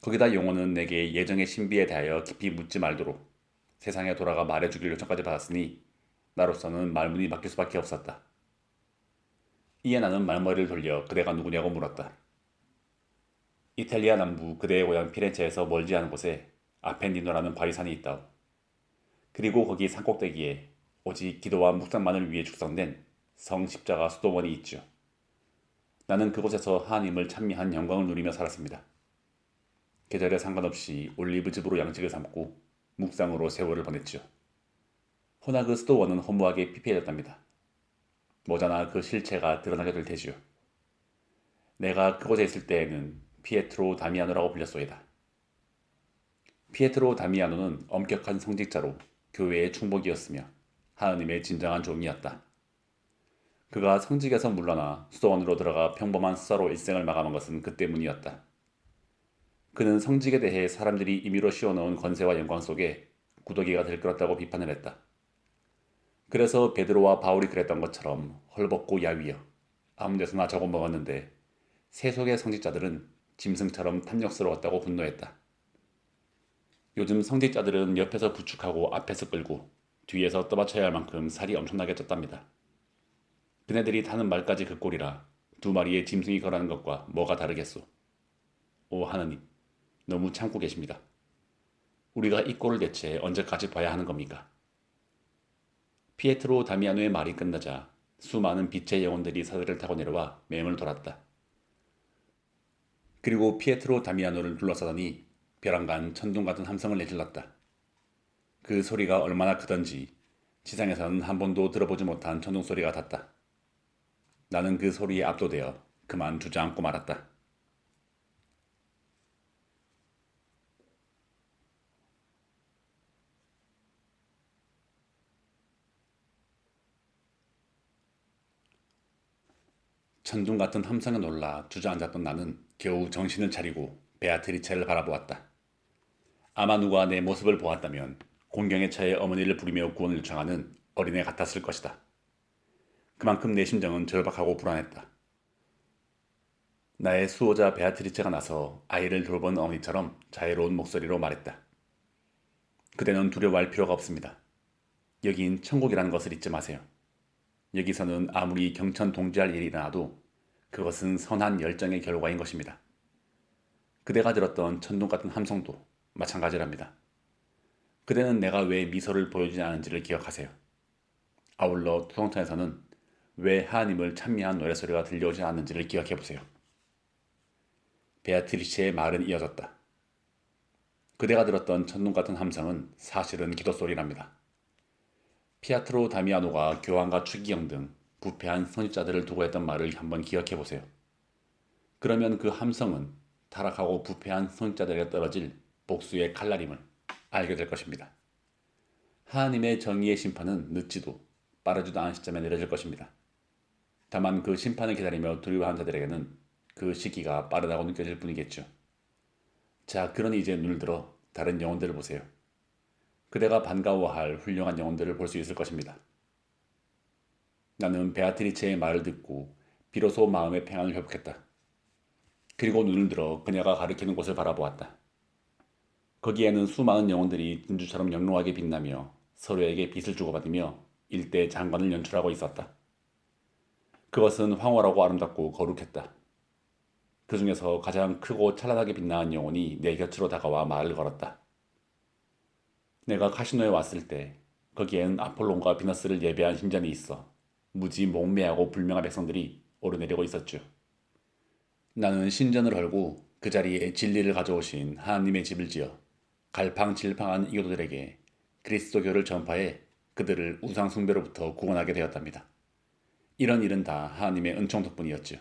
거기다 영혼은 내게 예정의 신비에 대하여 깊이 묻지 말도록 세상에 돌아가 말해주길 요청까지 받았으니 나로서는 말문이 막힐 수밖에 없었다. 이에 나는 말머리를 돌려 그대가 누구냐고 물었다. 이탈리아 남부 그대의 고향 피렌체에서 멀지 않은 곳에 아펜디노라는 바위산이 있다오. 그리고 거기 산꼭대기에 오직 기도와 묵상만을 위해 축성된 성 십자가 수도원이 있죠. 나는 그곳에서 하나님을 찬미한 영광을 누리며 살았습니다. 계절에 상관없이 올리브즙으로 양식을 삶고 묵상으로 세월을 보냈죠. 허나 그 수도원은 허무하게 피폐해졌답니다. 머지않아 그 실체가 드러나게 될 테지요. 내가 그곳에 있을 때에는 피에트로 다미아노라고 불렸소이다. 피에트로 다미아노는 엄격한 성직자로 교회의 충복이었으며 하느님의 진정한 종이었다. 그가 성직에서 물러나 수도원으로 들어가 평범한 수사로 일생을 마감한 것은 그 때문이었다. 그는 성직에 대해 사람들이 임의로 씌워놓은 권세와 영광 속에 구더기가 들끓었다고 비판을 했다. 그래서 베드로와 바울이 그랬던 것처럼 헐벗고 야위어 아무 데서나 저거 먹었는데 세속의 성직자들은 짐승처럼 탐욕스러웠다고 분노했다. 요즘 성직자들은 옆에서 부축하고 앞에서 끌고 뒤에서 떠받쳐야 할 만큼 살이 엄청나게 쪘답니다. 그네들이 타는 말까지 그 꼴이라 두 마리의 짐승이 걸어가는 것과 뭐가 다르겠소. 오 하느님, 너무 참고 계십니다. 우리가 이 꼴을 대체 언제까지 봐야 하는 겁니까? 피에트로 다미아노의 말이 끝나자 수많은 빛의 영혼들이 사다리를 타고 내려와 맹을 돌았다. 그리고 피에트로 다미아노를 둘러싸더니 벼랑간 천둥 같은 함성을 내질렀다. 그 소리가 얼마나 크던지 지상에서는 한 번도 들어보지 못한 천둥 소리가 같았다. 나는 그 소리에 압도되어 그만 주저앉고 말았다. 천둥 같은 함성에 놀라 주저앉았던 나는 겨우 정신을 차리고 베아트리체를 바라보았다. 아마 누가 내 모습을 보았다면 공경에 처해 어머니를 부리며 구원을 요청하는 어린애 같았을 것이다. 그만큼 내 심정은 절박하고 불안했다. 나의 수호자 베아트리체가 나서 아이를 돌본 어머니처럼 자애로운 목소리로 말했다. 그대는 두려워할 필요가 없습니다. 여긴 천국이라는 것을 잊지 마세요. 여기서는 아무리 경천동지할 일이 일어나도 그것은 선한 열정의 결과인 것입니다. 그대가 들었던 천둥 같은 함성도 마찬가지랍니다. 그대는 내가 왜 미소를 보여주지 않은지를 기억하세요. 아울러 투성천에서는 왜 하나님을 찬미한 노래소리가 들려오지 않는지를 기억해보세요. 베아트리체의 말은 이어졌다. 그대가 들었던 천둥 같은 함성은 사실은 기도소리랍니다. 피아트로 다미아노가 교황과 추기경 등 부패한 선지자들을 두고 했던 말을 한번 기억해보세요. 그러면 그 함성은 타락하고 부패한 선지자들에게 떨어질 복수의 칼날임을 알게 될 것입니다. 하나님의 정의의 심판은 늦지도 빠르지도 않은 시점에 내려질 것입니다. 다만 그 심판을 기다리며 두려워하는 자들에게는 그 시기가 빠르다고 느껴질 뿐이겠죠. 자, 그러니 이제 눈을 들어 다른 영혼들을 보세요. 그대가 반가워할 훌륭한 영혼들을 볼 수 있을 것입니다. 나는 베아트리체의 말을 듣고 비로소 마음의 평안을 회복했다. 그리고 눈을 들어 그녀가 가리키는 곳을 바라보았다. 거기에는 수많은 영혼들이 진주처럼 영롱하게 빛나며 서로에게 빛을 주고받으며 일대 장관을 연출하고 있었다. 그것은 황홀하고 아름답고 거룩했다. 그 중에서 가장 크고 찬란하게 빛나는 영혼이 내 곁으로 다가와 말을 걸었다. 내가 카시노에 왔을 때 거기에는 아폴론과 비너스를 예배한 신전이 있어 무지 목매하고 불명한 백성들이 오르내리고 있었죠. 나는 신전을 헐고 그 자리에 진리를 가져오신 하나님의 집을 지어 갈팡질팡한 이교도들에게 그리스도교를 전파해 그들을 우상 숭배로부터 구원하게 되었답니다. 이런 일은 다 하나님의 은총 덕분이었죠.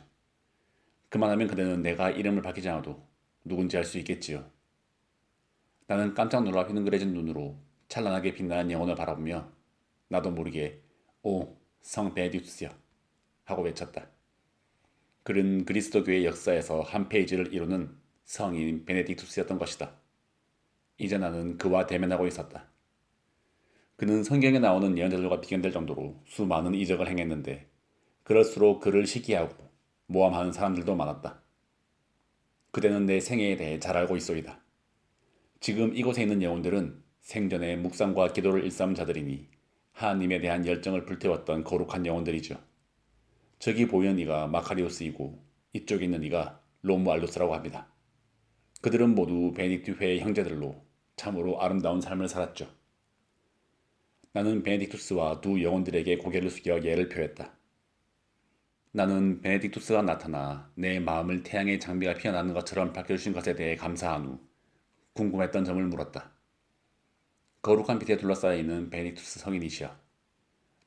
그만하면 그대는 내가 이름을 밝히지 않아도 누군지 알 수 있겠지요. 나는 깜짝 놀라 휘둥그레진 눈으로 찬란하게 빛나는 영혼을 바라보며 나도 모르게 오, 성 베네딕투스여 하고 외쳤다. 그는 그리스도교의 역사에서 한 페이지를 이루는 성인 베네딕투스였던 것이다. 이제 나는 그와 대면하고 있었다. 그는 성경에 나오는 예언자들과 비견될 정도로 수많은 이적을 행했는데 그럴수록 그를 시기하고 모함하는 사람들도 많았다. 그대는 내 생애에 대해 잘 알고 있소이다. 지금 이곳에 있는 영혼들은 생전에 묵상과 기도를 일삼은 자들이니 하나님에 대한 열정을 불태웠던 거룩한 영혼들이죠. 저기 보이는 이가 마카리오스이고 이쪽에 있는 이가 로무알도스라고 합니다. 그들은 모두 베네딕트 회의 형제들로 참으로 아름다운 삶을 살았죠. 나는 베네딕투스와 두 영혼들에게 고개를 숙여 예를 표했다. 나는 베네딕투스가 나타나 내 마음을 태양의 장미가 피어나는 것처럼 밝혀주신 것에 대해 감사한 후 궁금했던 점을 물었다. 거룩한 빛에 둘러싸여 있는 베네딕투스 성인이시여.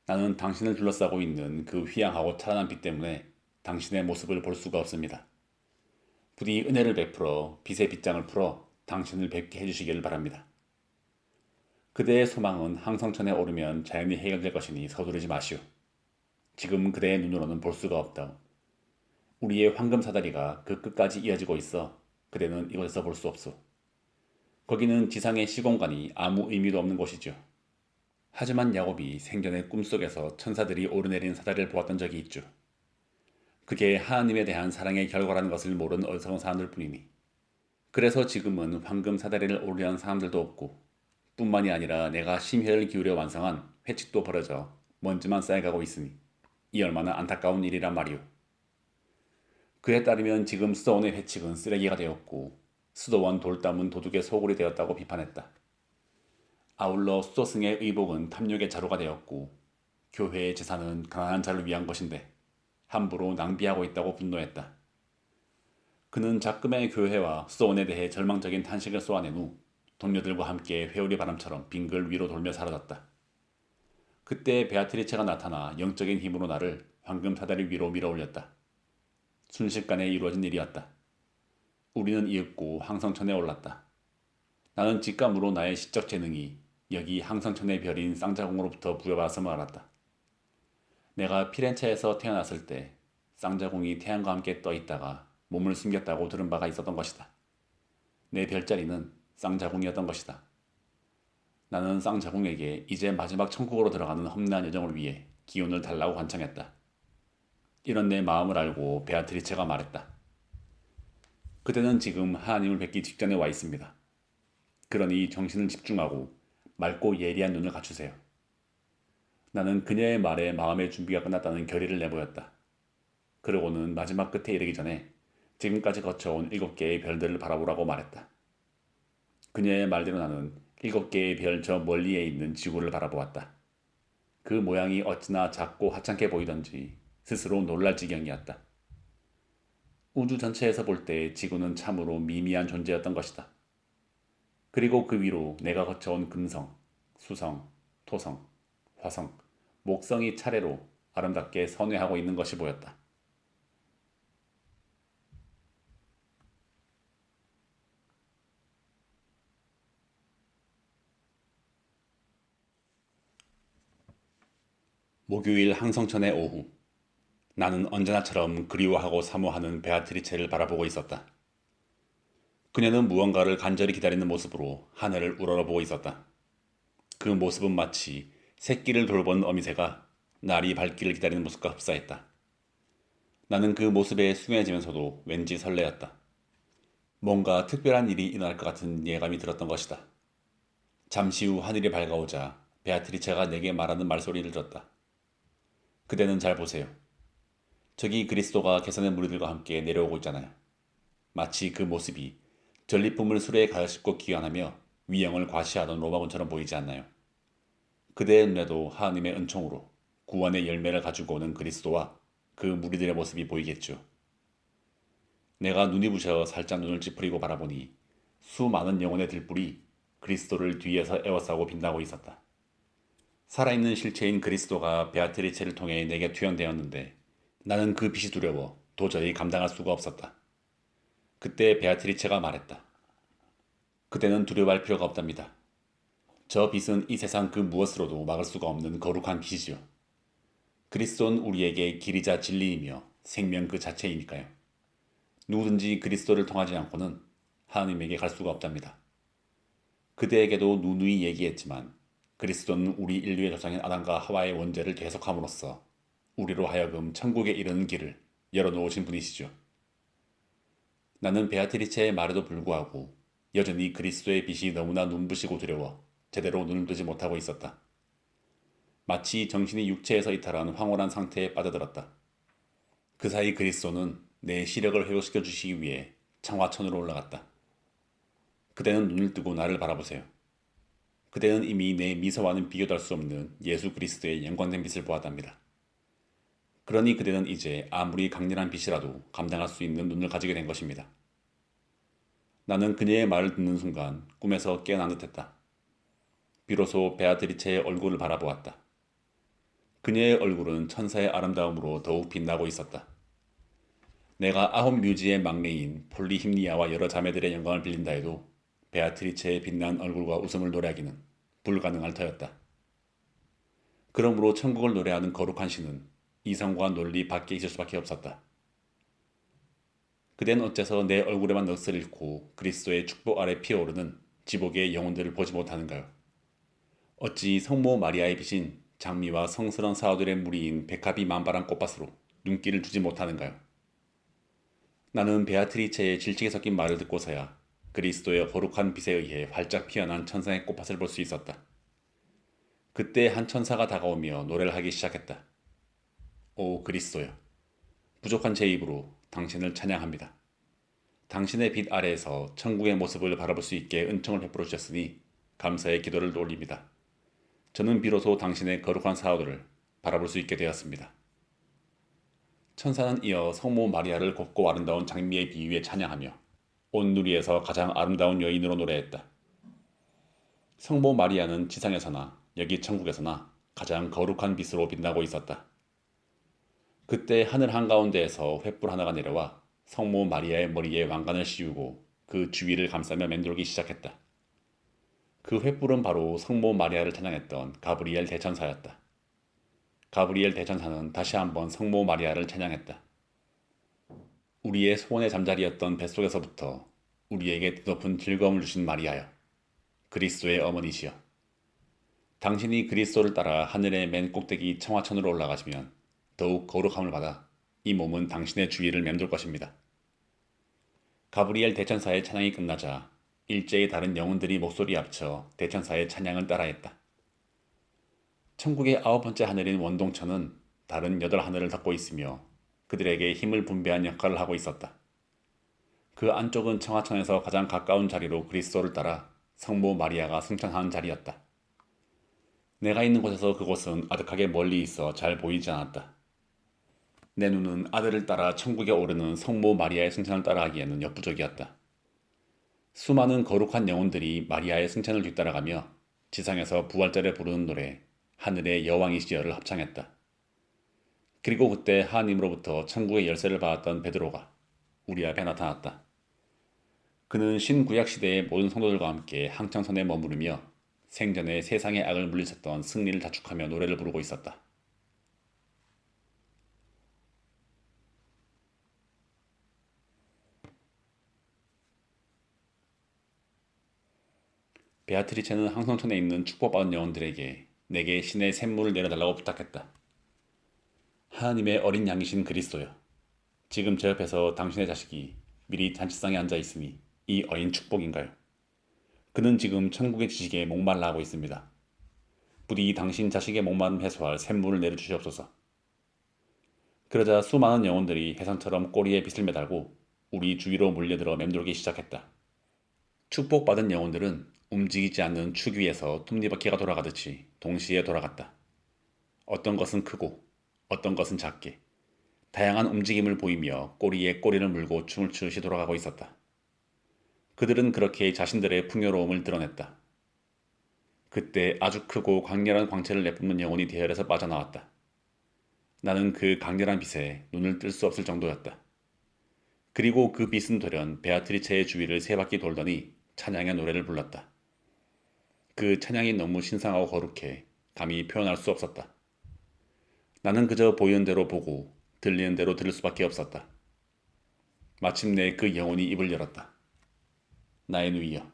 나는 당신을 둘러싸고 있는 그 휘황하고 찬란한 빛 때문에 당신의 모습을 볼 수가 없습니다. 부디 은혜를 베풀어 빛의 빗장을 풀어 당신을 뵙게 해주시기를 바랍니다. 그대의 소망은 항성천에 오르면 자연히 해결될 것이니 서두르지 마시오. 지금 그대의 눈으로는 볼 수가 없다. 우리의 황금 사다리가 그 끝까지 이어지고 있어 그대는 이곳에서 볼 수 없소. 거기는 지상의 시공간이 아무 의미도 없는 곳이죠. 하지만 야곱이 생전의 꿈속에서 천사들이 오르내린 사다리를 보았던 적이 있죠. 그게 하나님에 대한 사랑의 결과라는 것을 모르는 어리석은 사람들 뿐이니. 그래서 지금은 황금 사다리를 오르려는 사람들도 없고 뿐만이 아니라 내가 심혈을 기울여 완성한 회칙도 벌어져 먼지만 쌓여가고 있으니 이 얼마나 안타까운 일이란 말이오. 그에 따르면 지금 수도원의 회칙은 쓰레기가 되었고 수도원 돌담은 도둑의 소굴이 되었다고 비판했다. 아울러 수도승의 의복은 탐욕의 자루가 되었고 교회의 재산은 가난한 자를 위한 것인데 함부로 낭비하고 있다고 분노했다. 그는 작금의 교회와 수도원에 대해 절망적인 탄식을 쏘아낸 후 동료들과 함께 회오리 바람처럼 빙글 위로 돌며 사라졌다. 그때 베아트리체가 나타나 영적인 힘으로 나를 황금 사다리 위로 밀어올렸다. 순식간에 이루어진 일이었다. 우리는 이윽고 항성천에 올랐다. 나는 직감으로 나의 시적 재능이 여기 항성천의 별인 쌍자공으로부터 부여받았음을 알았다. 내가 피렌체에서 태어났을 때 쌍자궁이 태양과 함께 떠 있다가 몸을 숨겼다고 들은 바가 있었던 것이다. 내 별자리는 쌍자궁이었던 것이다. 나는 쌍자궁에게 이제 마지막 천국으로 들어가는 험난한 여정을 위해 기운을 달라고 간청했다. 이런 내 마음을 알고 베아트리체가 말했다. 그대는 지금 하나님을 뵙기 직전에 와 있습니다. 그러니 정신을 집중하고 맑고 예리한 눈을 갖추세요. 나는 그녀의 말에 마음의 준비가 끝났다는 결의를 내보였다. 그러고는 마지막 끝에 이르기 전에 지금까지 거쳐온 7개의 별들을 바라보라고 말했다. 그녀의 말대로 나는 7개의 별 저 멀리에 있는 지구를 바라보았다. 그 모양이 어찌나 작고 하찮게 보이던지 스스로 놀랄 지경이었다. 우주 전체에서 볼 때 지구는 참으로 미미한 존재였던 것이다. 그리고 그 위로 내가 거쳐온 금성, 수성, 토성, 화성, 목성이 차례로 아름답게 선회하고 있는 것이 보였다. 목요일 항성천의 오후, 나는 언제나처럼 그리워하고 사모하는 베아트리체를 바라보고 있었다. 그녀는 무언가를 간절히 기다리는 모습으로 하늘을 우러러보고 있었다. 그 모습은 마치 새끼를 돌본 어미새가 날이 밝기를 기다리는 모습과 흡사했다. 나는 그 모습에 숭해지면서도 왠지 설레었다. 뭔가 특별한 일이 일어날 것 같은 예감이 들었던 것이다. 잠시 후 하늘이 밝아오자 베아트리체가 내게 말하는 말소리를 들었다. 그대는 잘 보세요. 저기 그리스도가 계산의 무리들과 함께 내려오고 있잖아요. 마치 그 모습이 전리품을 수레에 가득 싣고 귀환하며 위형을 과시하던 로마군처럼 보이지 않나요? 그대의 눈에도 하나님의 은총으로 구원의 열매를 가지고 오는 그리스도와 그 무리들의 모습이 보이겠죠. 내가 눈이 부셔 살짝 눈을 찌푸리고 바라보니 수많은 영혼의 들불이 그리스도를 뒤에서 에워싸고 빛나고 있었다. 살아있는 실체인 그리스도가 베아트리체를 통해 내게 투영되었는데 나는 그 빛이 두려워 도저히 감당할 수가 없었다. 그때 베아트리체가 말했다. 그대는 두려워할 필요가 없답니다. 저 빛은 이 세상 그 무엇으로도 막을 수가 없는 거룩한 빛이지요. 그리스도는 우리에게 길이자 진리이며 생명 그 자체이니까요. 누구든지 그리스도를 통하지 않고는 하나님에게 갈 수가 없답니다. 그대에게도 누누이 얘기했지만 그리스도는 우리 인류의 조상인 아담과 하와의 원죄를 대속함으로써 우리로 하여금 천국에 이르는 길을 열어놓으신 분이시죠. 나는 베아트리체의 말에도 불구하고 여전히 그리스도의 빛이 너무나 눈부시고 두려워 제대로 눈을 뜨지 못하고 있었다. 마치 정신이 육체에서 이탈한 황홀한 상태에 빠져들었다. 그 사이 그리스도는 내 시력을 회복시켜 주시기 위해 창화천으로 올라갔다. 그대는 눈을 뜨고 나를 바라보세요. 그대는 이미 내 미소와는 비교할 수 없는 예수 그리스도의 영광된 빛을 보았답니다. 그러니 그대는 이제 아무리 강렬한 빛이라도 감당할 수 있는 눈을 가지게 된 것입니다. 나는 그녀의 말을 듣는 순간 꿈에서 깨어난 듯했다. 비로소 베아트리체의 얼굴을 바라보았다. 그녀의 얼굴은 천사의 아름다움으로 더욱 빛나고 있었다. 내가 9뮤지의 막내인 폴리힘니아와 여러 자매들의 영광을 빌린다 해도 베아트리체의 빛난 얼굴과 웃음을 노래하기는 불가능할 터였다. 그러므로 천국을 노래하는 거룩한 신은 이성과 논리 밖에 있을 수밖에 없었다. 그댄 어째서 내 얼굴에만 넋을 잃고 그리스도의 축복 아래 피어오르는 지복의 영혼들을 보지 못하는가요? 어찌 성모 마리아의 빛인 장미와 성스러운 사우들의 무리인 백합이 만발한 꽃밭으로 눈길을 주지 못하는가요? 나는 베아트리체의 질식에 섞인 말을 듣고서야 그리스도의 거룩한 빛에 의해 활짝 피어난 천상의 꽃밭을 볼 수 있었다. 그때 한 천사가 다가오며 노래를 하기 시작했다. 오 그리스도여, 부족한 제 입으로 당신을 찬양합니다. 당신의 빛 아래에서 천국의 모습을 바라볼 수 있게 은총을 베풀어 주셨으니 감사의 기도를 올립니다. 저는 비로소 당신의 거룩한 사우들을 바라볼 수 있게 되었습니다. 천사는 이어 성모 마리아를 곱고 아름다운 장미의 비유에 찬양하며 온 누리에서 가장 아름다운 여인으로 노래했다. 성모 마리아는 지상에서나 여기 천국에서나 가장 거룩한 빛으로 빛나고 있었다. 그때 하늘 한가운데에서 횃불 하나가 내려와 성모 마리아의 머리에 왕관을 씌우고 그 주위를 감싸며 맴돌기 시작했다. 그 횃불은 바로 성모 마리아를 찬양했던 가브리엘 대천사였다. 가브리엘 대천사는 다시 한번 성모 마리아를 찬양했다. 우리의 소원의 잠자리였던 뱃속에서부터 우리에게 뜻높은 즐거움을 주신 마리아여, 그리스도의 어머니시여. 당신이 그리스도를 따라 하늘의 맨 꼭대기 청하천으로 올라가시면 더욱 거룩함을 받아 이 몸은 당신의 주위를 맴돌 것입니다. 가브리엘 대천사의 찬양이 끝나자 일제의 다른 영혼들이 목소리 합쳐 대천사의 찬양을 따라했다. 천국의 9번째 하늘인 원동천은 다른 8하늘을 덮고 있으며 그들에게 힘을 분배한 역할을 하고 있었다. 그 안쪽은 청하천에서 가장 가까운 자리로 그리스도를 따라 성모 마리아가 승천하는 자리였다. 내가 있는 곳에서 그곳은 아득하게 멀리 있어 잘 보이지 않았다. 내 눈은 아들을 따라 천국에 오르는 성모 마리아의 승천을 따라하기에는 역부족이었다. 수많은 거룩한 영혼들이 마리아의 승천을 뒤따라가며 지상에서 부활절에 부르는 노래 하늘의 여왕이시여를 합창했다. 그리고 그때 하나님으로부터 천국의 열쇠를 받았던 베드로가 우리 앞에 나타났다. 그는 신구약 시대의 모든 성도들과 함께 항창선에 머무르며 생전에 세상의 악을 물리쳤던 승리를 자축하며 노래를 부르고 있었다. 베아트리체는 항성천에 있는 축복받은 영혼들에게 내게 신의 샘물을 내려달라고 부탁했다. 하나님의 어린 양이신 그리스도여, 지금 제 옆에서 당신의 자식이 미리 잔치상에 앉아 있으니 이 어인 축복인가요? 그는 지금 천국의 지식에 목말라 하고 있습니다. 부디 당신 자식의 목마름 해소할 샘물을 내려주시옵소서. 그러자 수많은 영혼들이 해성처럼 꼬리에 빗을 매달고 우리 주위로 몰려들어 맴돌기 시작했다. 축복받은 영혼들은 움직이지 않는 축 위에서 톱니바퀴가 돌아가듯이 동시에 돌아갔다. 어떤 것은 크고 어떤 것은 작게 다양한 움직임을 보이며 꼬리에 꼬리를 물고 춤을 추듯이 돌아가고 있었다. 그들은 그렇게 자신들의 풍요로움을 드러냈다. 그때 아주 크고 강렬한 광채를 내뿜는 영혼이 대열에서 빠져나왔다. 나는 그 강렬한 빛에 눈을 뜰 수 없을 정도였다. 그리고 그 빛은 돌연 베아트리체의 주위를 세 바퀴 돌더니 찬양의 노래를 불렀다. 그 찬양이 너무 신성하고 거룩해 감히 표현할 수 없었다. 나는 그저 보이는 대로 보고 들리는 대로 들을 수밖에 없었다. 마침내 그 영혼이 입을 열었다. 나의 누이여,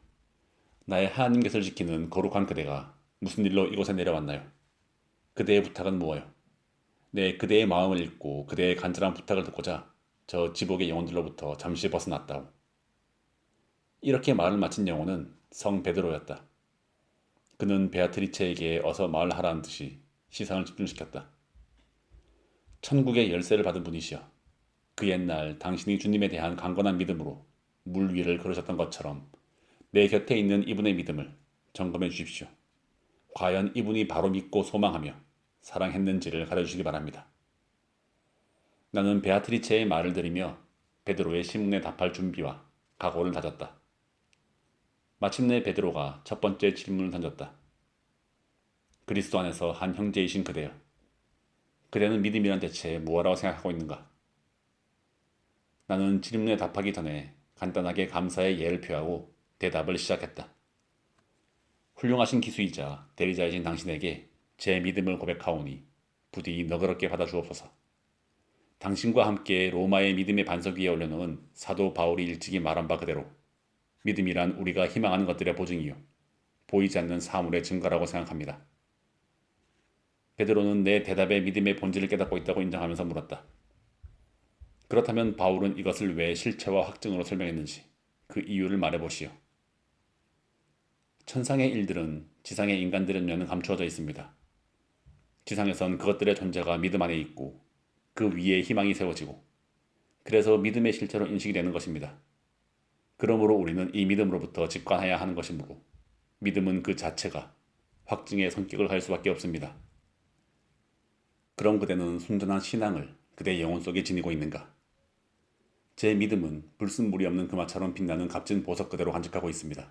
나의 하나님 곁을 지키는 거룩한 그대가 무슨 일로 이곳에 내려왔나요? 그대의 부탁은 무엇요? 내 그대의 마음을 읽고 그대의 간절한 부탁을 듣고자 저 지복의 영혼들로부터 잠시 벗어났다오. 이렇게 말을 마친 영혼은 성 베드로였다. 그는 베아트리체에게 어서 말하라는 듯이 시선을 집중시켰다. 천국의 열쇠를 받은 분이시여, 그 옛날 당신이 주님에 대한 강건한 믿음으로 물 위를 걸으셨던 것처럼 내 곁에 있는 이분의 믿음을 점검해 주십시오. 과연 이분이 바로 믿고 소망하며 사랑했는지를 가려주시기 바랍니다. 나는 베아트리체의 말을 들으며 베드로의 신문에 답할 준비와 각오를 다졌다. 마침내 베드로가 첫 번째 질문을 던졌다. 그리스도 안에서 한 형제이신 그대여, 그대는 믿음이란 대체 무엇이라고 생각하고 있는가? 나는 질문에 답하기 전에 간단하게 감사의 예를 표하고 대답을 시작했다. 훌륭하신 기수이자 대리자이신 당신에게 제 믿음을 고백하오니 부디 너그럽게 받아주옵소서. 당신과 함께 로마의 믿음의 반석 위에 올려놓은 사도 바울이 일찍이 말한 바 그대로 믿음이란 우리가 희망하는 것들의 보증이요 보이지 않는 사물의 증거라고 생각합니다. 베드로는 내 대답에 믿음의 본질을 깨닫고 있다고 인정하면서 물었다. 그렇다면 바울은 이것을 왜 실체와 확증으로 설명했는지 그 이유를 말해보시오. 천상의 일들은 지상의 인간들의 눈에는 감추어져 있습니다. 지상에선 그것들의 존재가 믿음 안에 있고 그 위에 희망이 세워지고 그래서 믿음의 실체로 인식이 되는 것입니다. 그러므로 우리는 이 믿음으로부터 직관해야 하는 것이므로 믿음은 그 자체가 확증의 성격을 할 수밖에 없습니다. 그럼 그대는 순전한 신앙을 그대의 영혼 속에 지니고 있는가? 제 믿음은 불순물이 없는 금화처럼 빛나는 값진 보석 그대로 간직하고 있습니다.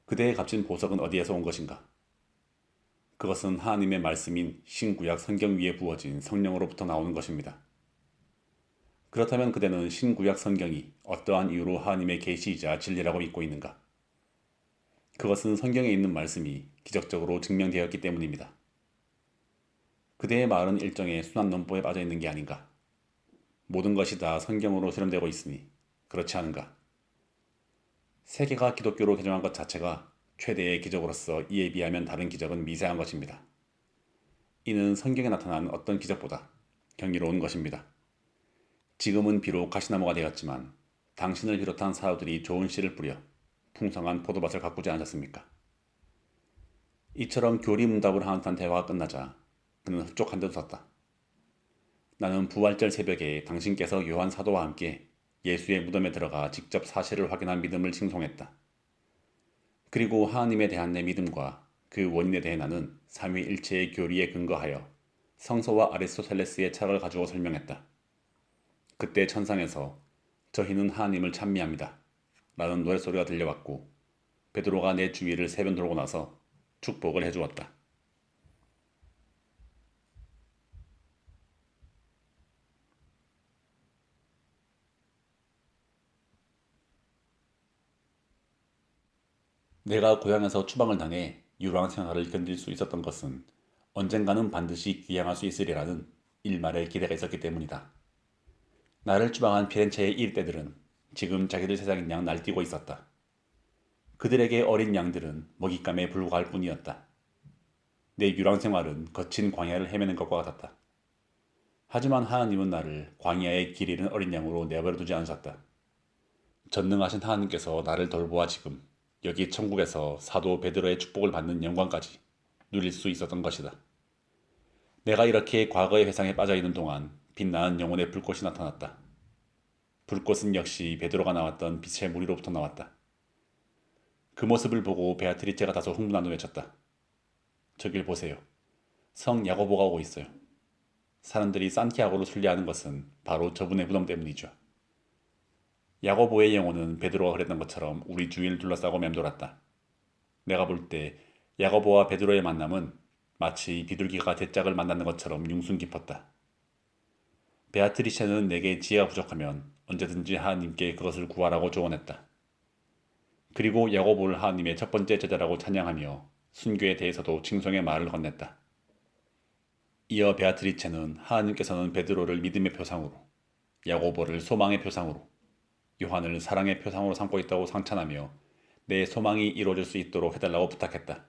그대의 값진 보석은 어디에서 온 것인가? 그것은 하나님의 말씀인 신구약 성경 위에 부어진 성령으로부터 나오는 것입니다. 그렇다면 그대는 신구약 성경이 어떠한 이유로 하나님의 계시이자 진리라고 믿고 있는가? 그것은 성경에 있는 말씀이 기적적으로 증명되었기 때문입니다. 그대의 말은 일종의 순환 논법에 빠져 있는 게 아닌가? 모든 것이 다 성경으로 수렴되고 있으니 그렇지 않은가? 세계가 기독교로 개종한 것 자체가 최대의 기적으로서 이에 비하면 다른 기적은 미세한 것입니다. 이는 성경에 나타난 어떤 기적보다 경이로운 것입니다. 지금은 비록 가시나무가 되었지만 당신을 비롯한 사람들이 좋은 씨를 뿌려 풍성한 포도밭을 가꾸지 않으셨습니까? 이처럼 교리문답을 하는 듯한 대화가 끝나자 그는 흡족한 듯 웃었다. 나는 부활절 새벽에 당신께서 요한 사도와 함께 예수의 무덤에 들어가 직접 사실을 확인한 믿음을 칭송했다. 그리고 하나님에 대한 내 믿음과 그 원인에 대해 나는 삼위일체의 교리에 근거하여 성서와 아리스토텔레스의 철학을 가지고 설명했다. 그때 천상에서 저희는 하나님을 찬미합니다. 라는 노랫소리가 들려왔고 베드로가 내 주위를 세 번 돌고 나서 축복을 해주었다. 내가 고향에서 추방을 당해 유랑 생활을 견딜 수 있었던 것은 언젠가는 반드시 귀향할 수 있으리라는 일말의 기대가 있었기 때문이다. 나를 추방한 피렌체의 일대들은 지금 자기들 세상인 양 날뛰고 있었다. 그들에게 어린 양들은 먹잇감에 불과할 뿐이었다. 내 유랑 생활은 거친 광야를 헤매는 것과 같았다. 하지만 하나님은 나를 광야의 길 잃은 어린 양으로 내버려 두지 않으셨다. 전능하신 하나님께서 나를 돌보아 지금 여기 천국에서 사도 베드로의 축복을 받는 영광까지 누릴 수 있었던 것이다. 내가 이렇게 과거의 회상에 빠져있는 동안 빛나는 영혼의 불꽃이 나타났다. 불꽃은 역시 베드로가 나왔던 빛의 무리로부터 나왔다. 그 모습을 보고 베아트리체가 다소 흥분한 후 외쳤다. 저길 보세요. 성 야고보가 오고 있어요. 사람들이 산티아고로 순례하는 것은 바로 저분의 무덤 때문이죠. 야고보의 영혼은 베드로가 그랬던 것처럼 우리 주위를 둘러싸고 맴돌았다. 내가 볼 때 야고보와 베드로의 만남은 마치 비둘기가 대짝을 만나는 것처럼 융순 깊었다. 베아트리체는 내게 지혜가 부족하면 언제든지 하나님께 그것을 구하라고 조언했다. 그리고 야고보를 하나님의 첫 번째 제자라고 찬양하며 순교에 대해서도 칭송의 말을 건넸다. 이어 베아트리체는 하나님께서는 베드로를 믿음의 표상으로, 야고보를 소망의 표상으로, 요한을 사랑의 표상으로 삼고 있다고 상찬하며 내 소망이 이루어질 수 있도록 해달라고 부탁했다.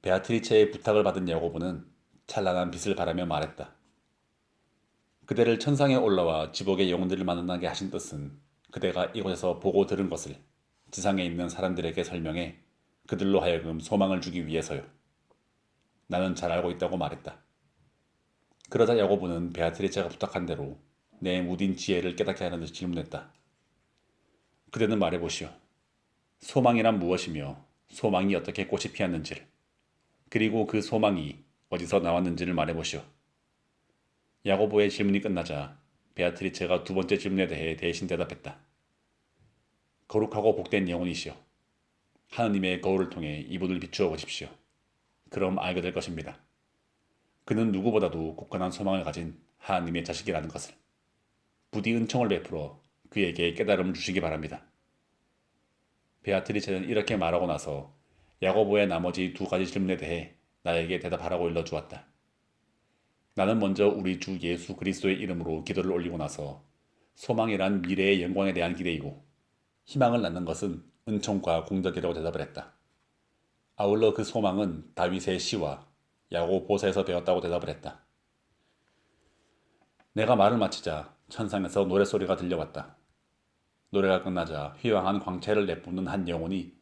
베아트리체의 부탁을 받은 야고보는 찬란한 빛을 바라며 말했다. 그대를 천상에 올라와 지복의 영혼들을 만나게 하신 뜻은 그대가 이곳에서 보고 들은 것을 지상에 있는 사람들에게 설명해 그들로 하여금 소망을 주기 위해서요. 나는 잘 알고 있다고 말했다. 그러자 야고보는 베아트리체가 부탁한 대로 내 무딘 지혜를 깨닫게 하는 듯이 질문했다. 그대는 말해보시오. 소망이란 무엇이며 소망이 어떻게 꽃이 피었는지를, 그리고 그 소망이 어디서 나왔는지를 말해보시오. 야고보의 질문이 끝나자 베아트리체가 두 번째 질문에 대해 대신 대답했다. 거룩하고 복된 영혼이시오. 하느님의 거울을 통해 이분을 비추어 보십시오. 그럼 알게 될 것입니다. 그는 누구보다도 굳건한 소망을 가진 하느님의 자식이라는 것을. 부디 은총을 베풀어 그에게 깨달음을 주시기 바랍니다. 베아트리체는 이렇게 말하고 나서 야고보의 나머지 두 가지 질문에 대해 나에게 대답하라고 일러주었다. 나는 먼저 우리 주 예수 그리스도의 이름으로 기도를 올리고 나서 소망이란 미래의 영광에 대한 기대이고 희망을 낳는 것은 은총과 공덕이라고 대답을 했다. 아울러 그 소망은 다윗의 시와 야고보서에서 배웠다고 대답을 했다. 내가 말을 마치자 천상에서 노랫소리가 들려왔다. 노래가 끝나자 휘황한 광채를 내뿜는 한 영혼이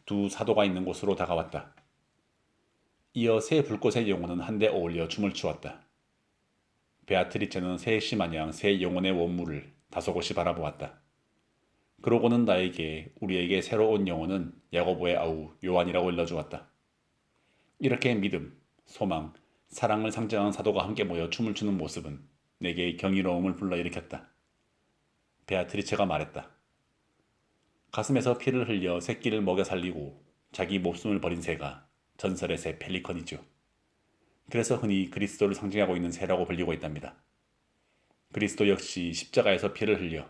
두 사도가 있는 곳으로 다가왔다. 이어 새 불꽃의 영혼은 한데 어울려 춤을 추었다. 베아트리체는 새 씨마냥 새 영혼의 원물을 다소곳이 바라보았다. 그러고는 나에게 우리에게 새로 온 영혼은 야고보의 아우 요한이라고 일러주었다. 이렇게 믿음, 소망, 사랑을 상징하는 사도가 함께 모여 춤을 추는 모습은 내게 경이로움을 불러일으켰다. 베아트리체가 말했다. 가슴에서 피를 흘려 새끼를 먹여 살리고 자기 목숨을 버린 새가 전설의 새 펠리컨이죠. 그래서 흔히 그리스도를 상징하고 있는 새라고 불리고 있답니다. 그리스도 역시 십자가에서 피를 흘려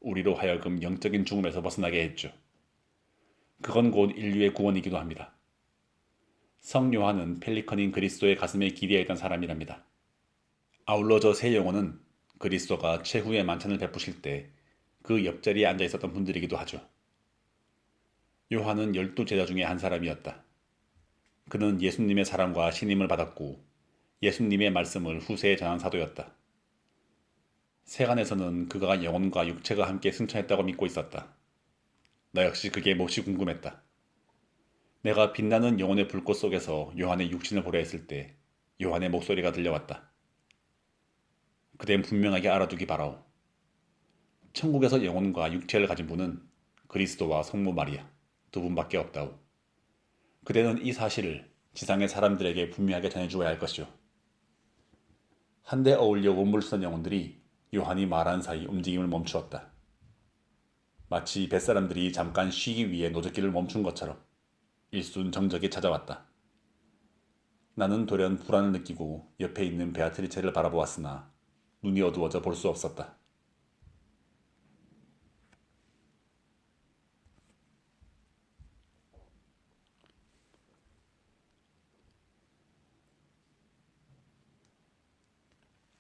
우리로 하여금 영적인 죽음에서 벗어나게 했죠. 그건 곧 인류의 구원이기도 합니다. 성 요한은 펠리컨인 그리스도의 가슴에 기대어 있던 사람이랍니다. 아울러 저 새 영혼은 그리스도가 최후의 만찬을 베푸실 때 그 옆자리에 앉아 있었던 분들이기도 하죠. 요한은 12제자 중에 한 사람이었다. 그는 예수님의 사랑과 신임을 받았고 예수님의 말씀을 후세에 전한 사도였다. 세간에서는 그가 영혼과 육체가 함께 승천했다고 믿고 있었다. 나 역시 그게 몹시 궁금했다. 내가 빛나는 영혼의 불꽃 속에서 요한의 육신을 보려 했을 때 요한의 목소리가 들려왔다. 그댄 분명하게 알아두기 바라오. 천국에서 영혼과 육체를 가진 분은 그리스도와 성모 마리아 두 분밖에 없다오. 그대는 이 사실을 지상의 사람들에게 분명하게 전해주어야 할 것이오. 한데 어울려 원물을 쓰던 영혼들이 요한이 말한 사이 움직임을 멈추었다. 마치 뱃사람들이 잠깐 쉬기 위해 노젓기를 멈춘 것처럼 일순 정적이 찾아왔다. 나는 돌연 불안을 느끼고 옆에 있는 베아트리체를 바라보았으나 눈이 어두워져 볼 수 없었다.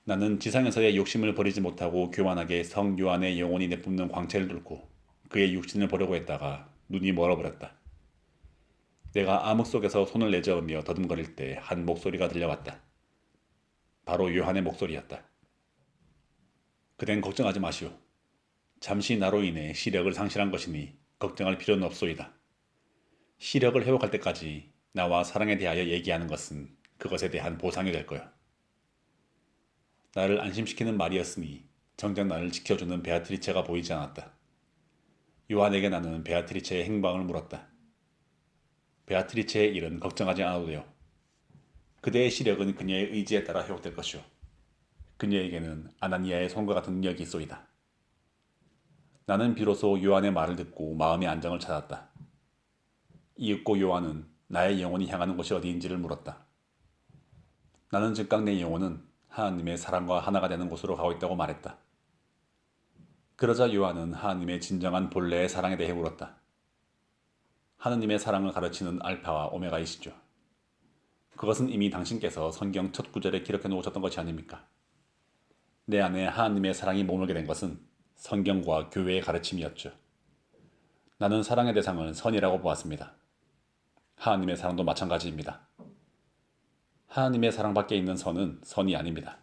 나는 지상에서의 욕심을 버리지 못하고 교만하게 성 요한의 영혼이 내뿜는 광채를 뚫고 그의 육신을 보려고 했다가 눈이 멀어버렸다. 내가 암흑 속에서 손을 내저으며 더듬거릴 때 한 목소리가 들려왔다. 바로 요한의 목소리였다. 그댄 걱정하지 마시오. 잠시 나로 인해 시력을 상실한 것이니 걱정할 필요는 없소이다. 시력을 회복할 때까지 나와 사랑에 대하여 얘기하는 것은 그것에 대한 보상이 될 거야. 나를 안심시키는 말이었으니 정작 나를 지켜주는 베아트리체가 보이지 않았다. 요한에게 나는 베아트리체의 행방을 물었다. 베아트리체의 일은 걱정하지 않아도 돼요. 그대의 시력은 그녀의 의지에 따라 회복될 것이오. 그녀에게는 아나니아의 손과 같은 능력이 있소이다. 나는 비로소 요한의 말을 듣고 마음의 안정을 찾았다. 이윽고 요한은 나의 영혼이 향하는 곳이 어디인지를 물었다. 나는 즉각 내 영혼은 하나님의 사랑과 하나가 되는 곳으로 가고 있다고 말했다. 그러자 요한은 하나님의 진정한 본래의 사랑에 대해 물었다. 하느님의 사랑을 가르치는 알파와 오메가이시죠. 그것은 이미 당신께서 성경 첫 구절에 기록해 놓으셨던 것이 아닙니까? 내 안에 하나님의 사랑이 머물게 된 것은 성경과 교회의 가르침이었죠. 나는 사랑의 대상을 선이라고 보았습니다. 하나님의 사랑도 마찬가지입니다. 하나님의 사랑밖에 있는 선은 선이 아닙니다.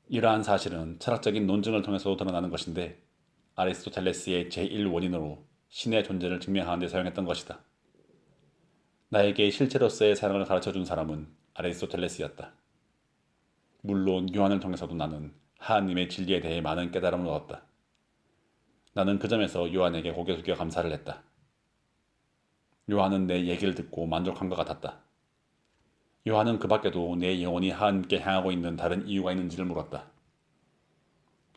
이러한 사실은 철학적인 논증을 통해서도 드러나는 것인데 아리스토텔레스의 제1원인으로 신의 존재를 증명하는 데 사용했던 것이다. 나에게 실체로서의 사랑을 가르쳐준 사람은 아리스토텔레스였다. 물론 요한을 통해서도 나는 하나님의 진리에 대해 많은 깨달음을 얻었다. 나는 그 점에서 요한에게 고개 숙여 감사를 했다. 요한은 내 얘기를 듣고 만족한 것 같았다. 요한은 그 밖에도 내 영혼이 하나님께 향하고 있는 다른 이유가 있는지를 물었다.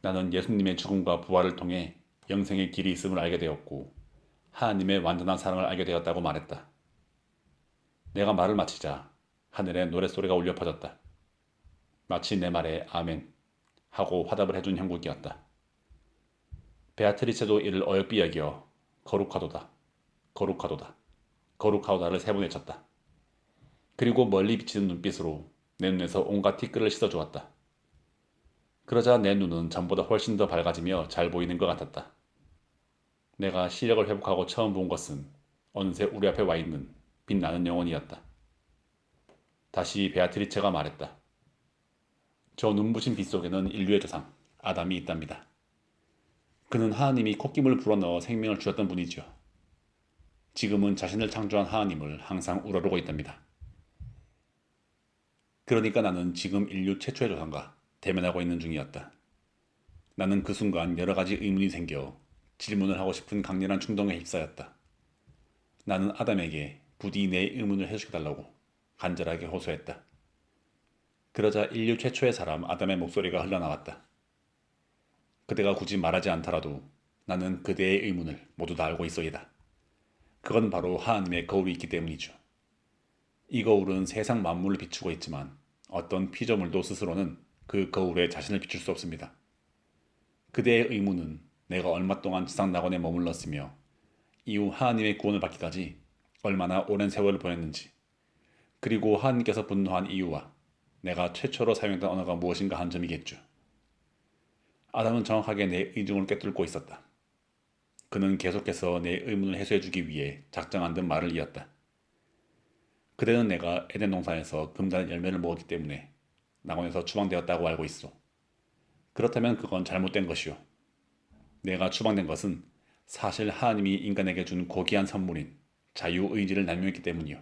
나는 예수님의 죽음과 부활을 통해 영생의 길이 있음을 알게 되었고 하나님의 완전한 사랑을 알게 되었다고 말했다. 내가 말을 마치자 하늘에 노랫소리가 울려 퍼졌다. 마치 내 말에 아멘 하고 화답을 해준 형국이었다. 베아트리체도 이를 어여삐 여겨 거룩하도다, 거룩하도다, 거룩하도다를 세 번 외쳤다. 그리고 멀리 비치는 눈빛으로 내 눈에서 온갖 티끌을 씻어주었다. 그러자 내 눈은 전보다 훨씬 더 밝아지며 잘 보이는 것 같았다. 내가 시력을 회복하고 처음 본 것은 어느새 우리 앞에 와 있는 빛나는 영혼이었다. 다시 베아트리체가 말했다. 저 눈부신 빛 속에는 인류의 조상 아담이 있답니다. 그는 하나님이 콧김을 불어넣어 생명을 주었던 분이죠. 지금은 자신을 창조한 하나님을 항상 우러르고 있답니다. 그러니까 나는 지금 인류 최초의 조상과 대면하고 있는 중이었다. 나는 그 순간 여러 가지 의문이 생겨 질문을 하고 싶은 강렬한 충동에 휩싸였다. 나는 아담에게 부디 내 의문을 해주달라고 간절하게 호소했다. 그러자 인류 최초의 사람 아담의 목소리가 흘러나왔다. 그대가 굳이 말하지 않더라도 나는 그대의 의문을 모두 다 알고 있어이다. 그건 바로 하나님의 거울이 있기 때문이죠. 이 거울은 세상 만물을 비추고 있지만 어떤 피조물도 스스로는 그 거울에 자신을 비출 수 없습니다. 그대의 의문은 내가 얼마 동안 지상 낙원에 머물렀으며 이후 하나님의 구원을 받기까지 얼마나 오랜 세월을 보냈는지, 그리고 하나님께서 분노한 이유와 내가 최초로 사용했던 언어가 무엇인가 한 점이겠죠. 아담은 정확하게 내 의중을 꿰뚫고 있었다. 그는 계속해서 내 의문을 해소해주기 위해 작정한 듯 말을 이었다. 그대는 내가 에덴 동산에서 금단의 열매를 먹었기 때문에 낙원에서 추방되었다고 알고 있어. 그렇다면 그건 잘못된 것이오. 내가 추방된 것은 사실 하나님이 인간에게 준 고귀한 선물인 자유의지를 남용했기 때문이오.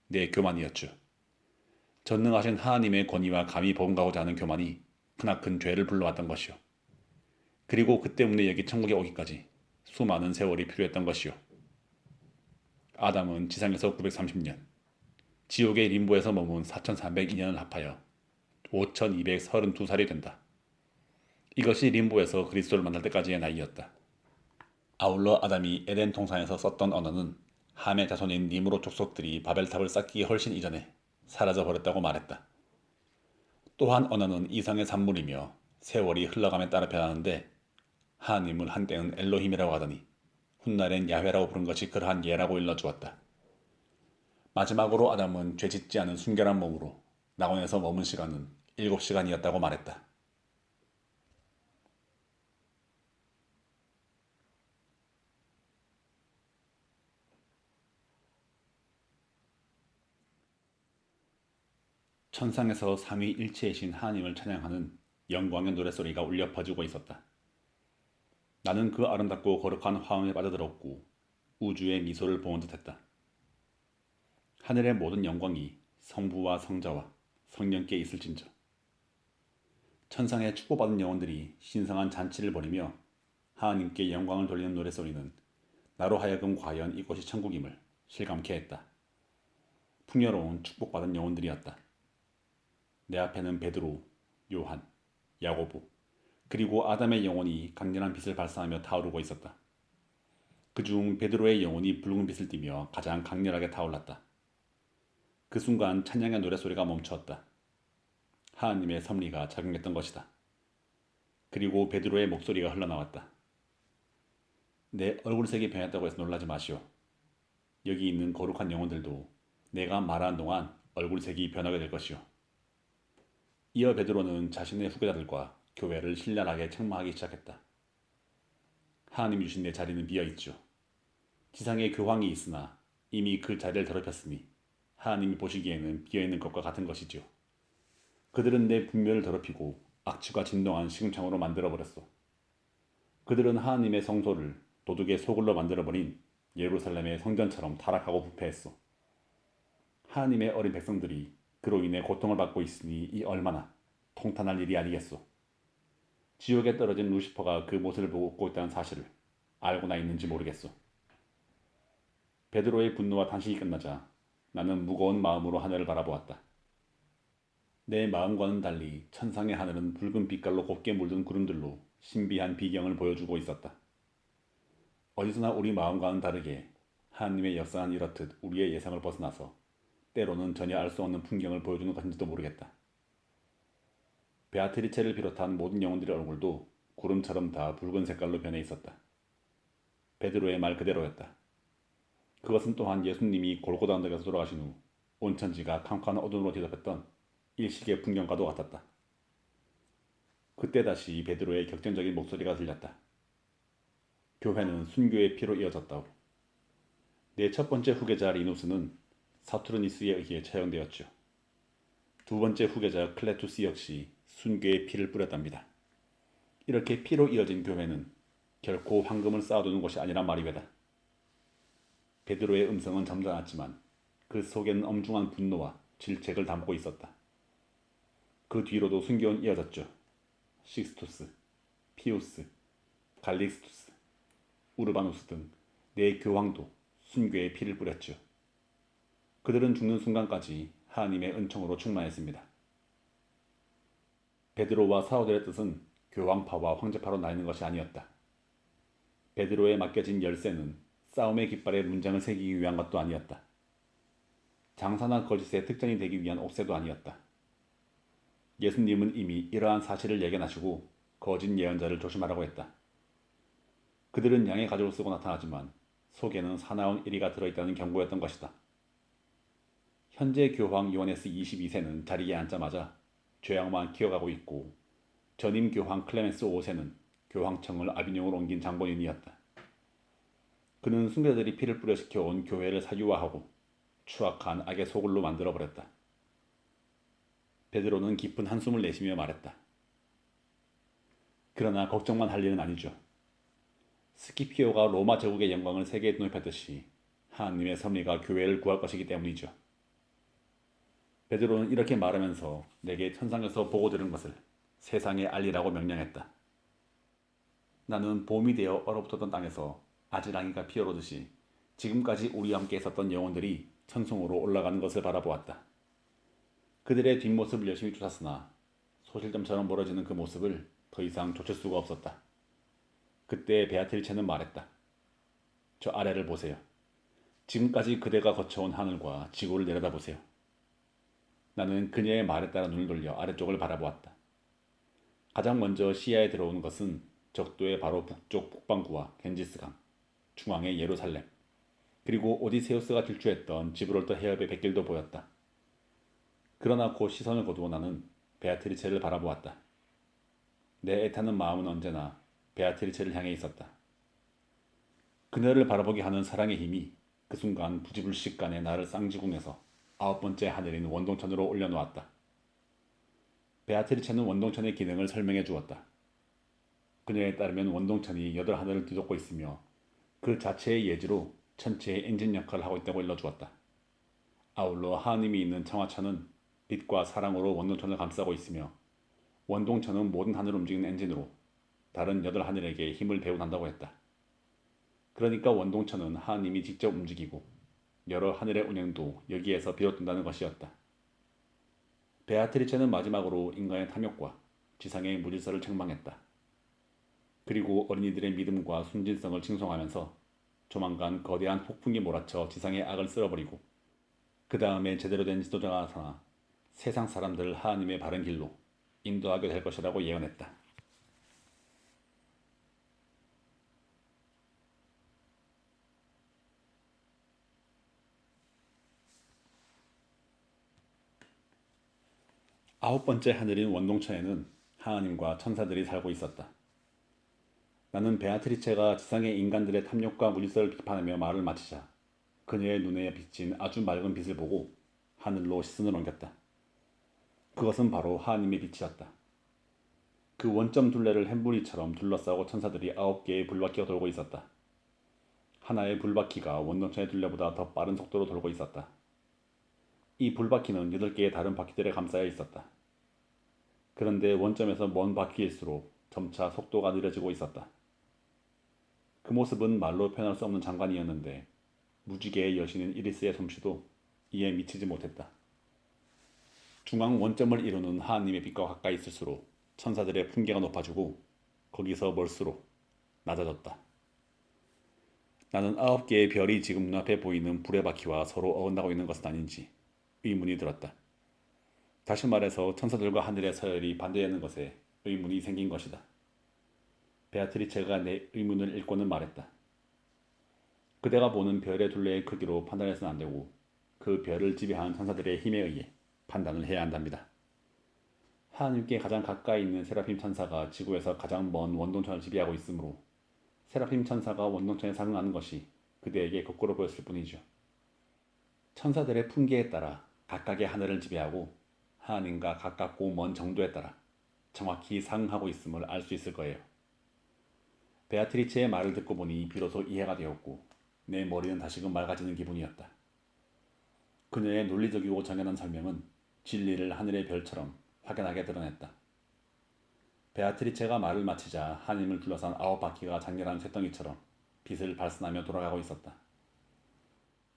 내 교만이었죠. 전능하신 하나님의 권위와 감히 버금가고자 하는 교만이 크나큰 죄를 불러왔던 것이오. 그리고 그 때문에 여기 천국에 오기까지 수많은 세월이 필요했던 것이오. 아담은 지상에서 930년, 지옥의 림보에서 머문 4302년을 합하여 5232살이 된다. 이것이 림보에서 그리스도를 만날 때까지의 나이였다. 아울러 아담이 에덴 동산에서 썼던 언어는 함의 자손인 니므롯 족속들이 바벨탑을 쌓기 훨씬 이전에 사라져 버렸다고 말했다. 또한 언어는 이성의 산물이며 세월이 흘러감에 따라 변하는데 하나님을 한때는 엘로힘이라고 하더니 훗날엔 야훼라고 부른 것이 그러한 예라고 일러주었다. 마지막으로 아담은 죄짓지 않은 순결한 몸으로 낙원에서 머문 시간은 7시간이었다고 말했다. 천상에서 삼위일체이신 하나님을 찬양하는 영광의 노랫소리가 울려 퍼지고 있었다. 나는 그 아름답고 거룩한 화음에 빠져들었고 우주의 미소를 보는 듯했다. 하늘의 모든 영광이 성부와 성자와 성령께 있을진저. 천상에 축복받은 영혼들이 신성한 잔치를 벌이며 하나님께 영광을 돌리는 노랫소리는 나로 하여금 과연 이곳이 천국임을 실감케 했다. 풍요로운 축복받은 영혼들이었다. 내 앞에는 베드로, 요한, 야고보, 그리고 아담의 영혼이 강렬한 빛을 발산하며 타오르고 있었다. 그중 베드로의 영혼이 붉은 빛을 띠며 가장 강렬하게 타올랐다. 그 순간 찬양의 노랫소리가 멈추었다. 하나님의 섭리가 작용했던 것이다. 그리고 베드로의 목소리가 흘러나왔다. 내 얼굴색이 변했다고 해서 놀라지 마시오. 여기 있는 거룩한 영혼들도 내가 말하는 동안 얼굴색이 변하게 될 것이오. 이어 베드로는 자신의 후계자들과 교회를 신랄하게 책망하기 시작했다. 하나님 주신 내 자리는 비어있죠. 지상에 교황이 있으나 이미 그 자리를 더럽혔으니 하나님이 보시기에는 비어있는 것과 같은 것이죠. 그들은 내 분묘를 더럽히고 악취가 진동한 시궁창으로 만들어버렸어. 그들은 하나님의 성소를 도둑의 소굴로 만들어버린 예루살렘의 성전처럼 타락하고 부패했어. 하나님의 어린 백성들이 그로 인해 고통을 받고 있으니 이 얼마나 통탄할 일이 아니겠소. 지옥에 떨어진 루시퍼가 그 모습을 보고 웃고 있다는 사실을 알고나 있는지 모르겠소. 베드로의 분노와 탄식이 끝나자 나는 무거운 마음으로 하늘을 바라보았다. 내 마음과는 달리 천상의 하늘은 붉은 빛깔로 곱게 물든 구름들로 신비한 비경을 보여주고 있었다. 어디서나 우리 마음과는 다르게 하나님의 역사는 이렇듯 우리의 예상을 벗어나서 때로는 전혀 알 수 없는 풍경을 보여주는 것인지도 모르겠다. 베아트리체를 비롯한 모든 영혼들의 얼굴도 구름처럼 다 붉은 색깔로 변해 있었다. 베드로의 말 그대로였다. 그것은 또한 예수님이 골고다 언덕에서 돌아가신 후 온천지가 캄캄한 어둠으로 뒤덮였던 일시의 풍경과도 같았다. 그때 다시 베드로의 격정적인 목소리가 들렸다. 교회는 순교의 피로 이어졌다오. 내 첫 번째 후계자 리누스는 사투르니스에 의해 처형되었죠. 두 번째 후계자 클레투스 역시 순교의 피를 뿌렸답니다. 이렇게 피로 이어진 교회는 결코 황금을 쌓아두는 곳이 아니란 말이외다. 베드로의 음성은 점잖았지만 그 속에는 엄중한 분노와 질책을 담고 있었다. 그 뒤로도 순교는 이어졌죠. 식스투스, 피우스, 갈릭스투스, 우르바누스 등 네 교황도 순교의 피를 뿌렸죠. 그들은 죽는 순간까지 하나님의 은총으로 충만했습니다. 베드로와 사도들의 뜻은 교황파와 황제파로 나뉘는 것이 아니었다. 베드로에 맡겨진 열쇠는 싸움의 깃발에 문장을 새기기 위한 것도 아니었다. 장사나 거짓의 특전이 되기 위한 옥새도 아니었다. 예수님은 이미 이러한 사실을 예견하시고 거짓 예언자를 조심하라고 했다. 그들은 양의 가죽을 쓰고 나타나지만 속에는 사나운 이리가 들어있다는 경고였던 것이다. 현재 교황 요하네스 22세는 자리에 앉자마자 죄악만 키워가고 있고 전임 교황 클레멘스 5세는 교황청을 아비뇽으로 옮긴 장본인이었다. 그는 순교자들이 피를 뿌려 시켜온 교회를 사유화하고 추악한 악의 소굴로 만들어버렸다. 베드로는 깊은 한숨을 내쉬며 말했다. 그러나 걱정만 할 일은 아니죠. 스키피오가 로마 제국의 영광을 세계에 높였듯이 하나님의 섭리가 교회를 구할 것이기 때문이죠. 베드로는 이렇게 말하면서 내게 천상에서 보고 들은 것을 세상에 알리라고 명령했다. 나는 봄이 되어 얼어붙었던 땅에서 아지랑이가 피어오르듯이 지금까지 우리와 함께 있었던 영혼들이 천성으로 올라가는 것을 바라보았다. 그들의 뒷모습을 열심히 쫓았으나 소실점처럼 멀어지는 그 모습을 더 이상 쫓을 수가 없었다. 그때 베아트리체는 말했다. 저 아래를 보세요. 지금까지 그대가 거쳐온 하늘과 지구를 내려다보세요. 나는 그녀의 말에 따라 눈을 돌려 아래쪽을 바라보았다. 가장 먼저 시야에 들어오는 것은 적도의 바로 북쪽 북반구와 겐지스강, 중앙의 예루살렘, 그리고 오디세우스가 질주했던 지브롤터 해협의 백길도 보였다. 그러나 곧 시선을 거두어 나는 베아트리체를 바라보았다. 내 애타는 마음은 언제나 베아트리체를 향해 있었다. 그녀를 바라보게 하는 사랑의 힘이 그 순간 부지불식간에 나를 쌍지궁에서 9번째 하늘인 원동천으로 올려놓았다. 베아트리체는 원동천의 기능을 설명해 주었다. 그녀에 따르면 원동천이 8하늘을 뒤덮고 있으며 그 자체의 예지로 천체의 엔진 역할을 하고 있다고 일러주었다. 아울러 하나님이 있는 청하천은 빛과 사랑으로 원동천을 감싸고 있으며 원동천은 모든 하늘을 움직이는 엔진으로 다른 8하늘에게 힘을 배운한다고 했다. 그러니까 원동천은 하나님이 직접 움직이고 여러 하늘의 운행도 여기에서 비롯된다는 것이었다. 베아트리체는 마지막으로 인간의 탐욕과 지상의 무질서를 책망했다. 그리고 어린이들의 믿음과 순진성을 칭송하면서 조만간 거대한 폭풍이 몰아쳐 지상의 악을 쓸어버리고 그 다음에 제대로 된 지도자가 나타나 세상 사람들을 하나님의 바른 길로 인도하게 될 것이라고 예언했다. 아홉 번째 하늘인 원동천에는 하나님과 천사들이 살고 있었다. 나는 베아트리체가 지상의 인간들의 탐욕과 무질서를 비판하며 말을 마치자 그녀의 눈에 비친 아주 맑은 빛을 보고 하늘로 시선을 옮겼다. 그것은 바로 하나님의 빛이었다. 그 원점 둘레를 햄부리처럼 둘러싸고 천사들이 9개의 불바퀴가 돌고 있었다. 하나의 불바퀴가 원동천의 둘레보다 더 빠른 속도로 돌고 있었다. 이 불바퀴는 8개의 다른 바퀴들에 감싸여 있었다. 그런데 원점에서 먼 바퀴일수록 점차 속도가 느려지고 있었다. 그 모습은 말로 표현할 수 없는 장관이었는데 무지개의 여신인 이리스의 솜씨도 이에 미치지 못했다. 중앙 원점을 이루는 하나님의 빛과 가까이 있을수록 천사들의 풍계가 높아지고 거기서 멀수록 낮아졌다. 나는 9개의 별이 지금 눈앞에 보이는 불의 바퀴와 서로 어긋나고 있는 것은 아닌지 의문이 들었다. 다시 말해서 천사들과 하늘의 서열이 반대되는 것에 의문이 생긴 것이다. 베아트리체가 내 의문을 읽고는 말했다. 그대가 보는 별의 둘레의 크기로 판단해서는 안 되고 그 별을 지배하는 천사들의 힘에 의해 판단을 해야 한답니다. 하나님께 가장 가까이 있는 세라핌 천사가 지구에서 가장 먼 원동천을 지배하고 있으므로 세라핌 천사가 원동천에 상응하는 것이 그대에게 거꾸로 보였을 뿐이죠. 천사들의 풍계에 따라 각각의 하늘을 지배하고 하나님과 가깝고 먼 정도에 따라 정확히 상응하고 있음을 알 수 있을 거예요. 베아트리체의 말을 듣고 보니 비로소 이해가 되었고 내 머리는 다시금 맑아지는 기분이었다. 그녀의 논리적이고 정연한 설명은 진리를 하늘의 별처럼 확연하게 드러냈다. 베아트리체가 말을 마치자 하나님을 둘러싼 9바퀴가 장렬한 쇳덩이처럼 빛을 발산하며 돌아가고 있었다.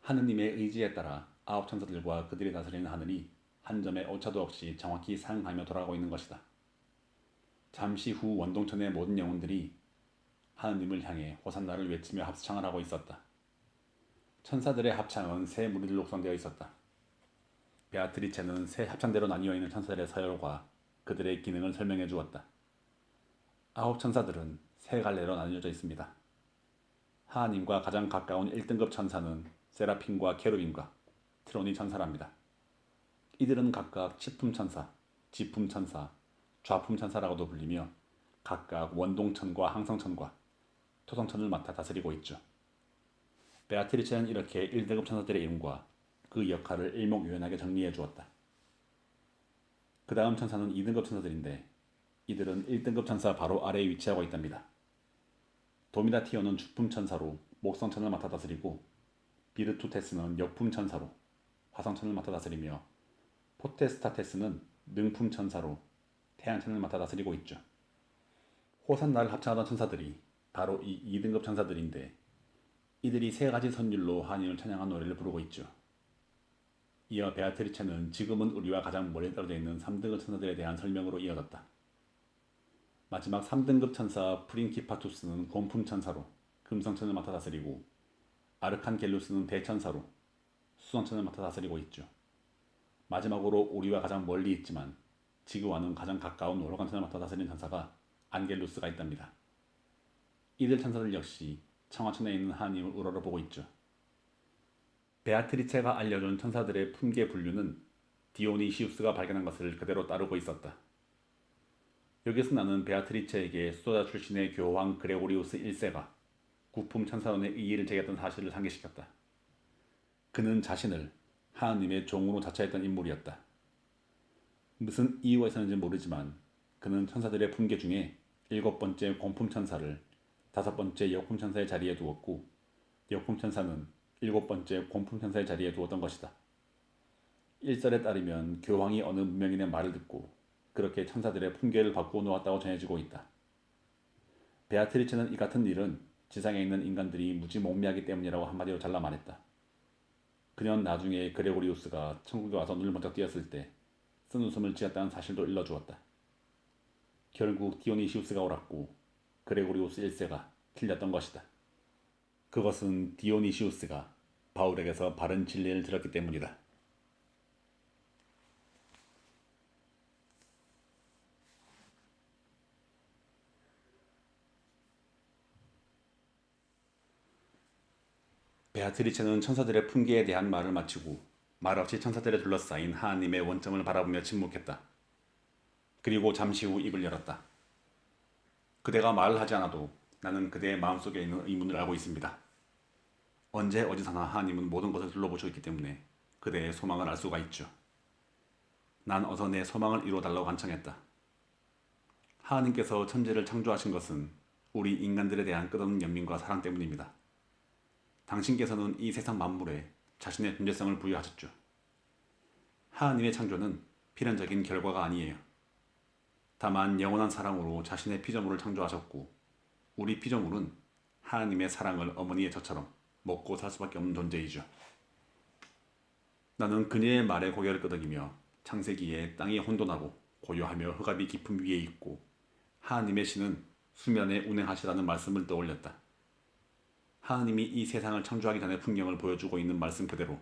하느님의 의지에 따라 9천사들과 그들이 다스리는 하늘이 한 점의 오차도 없이 정확히 상응하며 돌아가고 있는 것이다. 잠시 후 원동천의 모든 영혼들이 하느님을 향해 호산나를 외치며 합창을 하고 있었다. 천사들의 합창은 세 무리로 구성되어 있었다. 베아트리체는 세 합창대로 나뉘어 있는 천사들의 서열과 그들의 기능을 설명해 주었다. 9 천사들은 세 갈래로 나뉘어져 있습니다. 하나님과 가장 가까운 1등급 천사는 세라핌과 케루빔과 트로니 천사랍니다. 이들은 각각 치품 천사, 지품 천사, 좌품천사라고도 불리며 각각 원동천과 항성천과 토성천을 맡아 다스리고 있죠. 베아트리체는 이렇게 1등급 천사들의 이름과 그 역할을 일목요연하게 정리해 주었다. 그 다음 천사는 2등급 천사들인데 이들은 1등급 천사 바로 아래에 위치하고 있답니다. 도미나티오는 주품천사로 목성천을 맡아 다스리고 비르투테스는 역품천사로 화성천을 맡아 다스리며 포테스타테스는 능품천사로 태양천을 맡아 다스리고 있죠. 호산나를 합창하던 천사들이 바로 이 2등급 천사들인데 이들이 세 가지 선율로 하나님을 찬양한 노래를 부르고 있죠. 이어 베아트리체는 지금은 우리와 가장 멀리 떨어져 있는 3등급 천사들에 대한 설명으로 이어졌다. 마지막 3등급 천사 프린키파투스는 곰품 천사로 금성천을 맡아 다스리고 아르칸겔루스는 대천사로 수성천을 맡아 다스리고 있죠. 마지막으로 우리와 가장 멀리 있지만 지구와는 가장 가까운 오르간천을 맡아 다스리는 천사가 안겔루스가 있답니다. 이들 천사들 역시 청하천에 있는 하나님을 우러러보고 있죠. 베아트리체가 알려준 천사들의 품계 분류는 디오니시우스가 발견한 것을 그대로 따르고 있었다. 여기서 나는 베아트리체에게 수도자 출신의 교황 그레고리우스 1세가 구품 천사론의 이의를 제기했던 사실을 상기시켰다. 그는 자신을 하나님의 종으로 자처했던 인물이었다. 무슨 이유가 있었는지 모르지만 그는 천사들의 품계 중에 7번째 공품 천사를 5번째 역품 천사의 자리에 두었고 역품 천사는 7번째 공품 천사의 자리에 두었던 것이다. 일설에 따르면 교황이 어느 문명인의 말을 듣고 그렇게 천사들의 품계를 바꾸어 놓았다고 전해지고 있다. 베아트리체는 이 같은 일은 지상에 있는 인간들이 무지몽매하기 때문이라고 한마디로 잘라 말했다. 그녀는 나중에 그레고리우스가 천국에 와서 눈을 번쩍 띄었을 때 쓴웃음을 지었다는 사실도 일러주었다. 결국 디오니시우스가 옳았고 그레고리우스 1세가 틀렸던 것이다. 그것은 디오니시우스가 바울에게서 바른 진리를 들었기 때문이다. 베아트리체는 천사들의 품계에 대한 말을 마치고 말없이 천사들에 둘러싸인 하나님의 원점을 바라보며 침묵했다. 그리고 잠시 후 입을 열었다. 그대가 말을 하지 않아도 나는 그대의 마음속에 있는 의문을 알고 있습니다. 언제 어디서나 하나님은 모든 것을 둘러보시고 있기 때문에 그대의 소망을 알 수가 있죠. 난 어서 내 소망을 이루어달라고 간청했다. 하나님께서 천지를 창조하신 것은 우리 인간들에 대한 끝없는 연민과 사랑 때문입니다. 당신께서는 이 세상 만물에 자신의 존재성을 부여하셨죠. 하나님의 창조는 필연적인 결과가 아니에요. 다만 영원한 사랑으로 자신의 피조물을 창조하셨고 우리 피조물은 하나님의 사랑을 어머니의 젖처럼 먹고 살 수밖에 없는 존재이죠. 나는 그녀의 말에 고개를 끄덕이며 창세기에 땅이 혼돈하고 고요하며 흑암이 깊은 위에 있고 하나님의 신은 수면에 운행하시라는 말씀을 떠올렸다. 하나님이 이 세상을 창조하기 전의 풍경을 보여주고 있는 말씀 그대로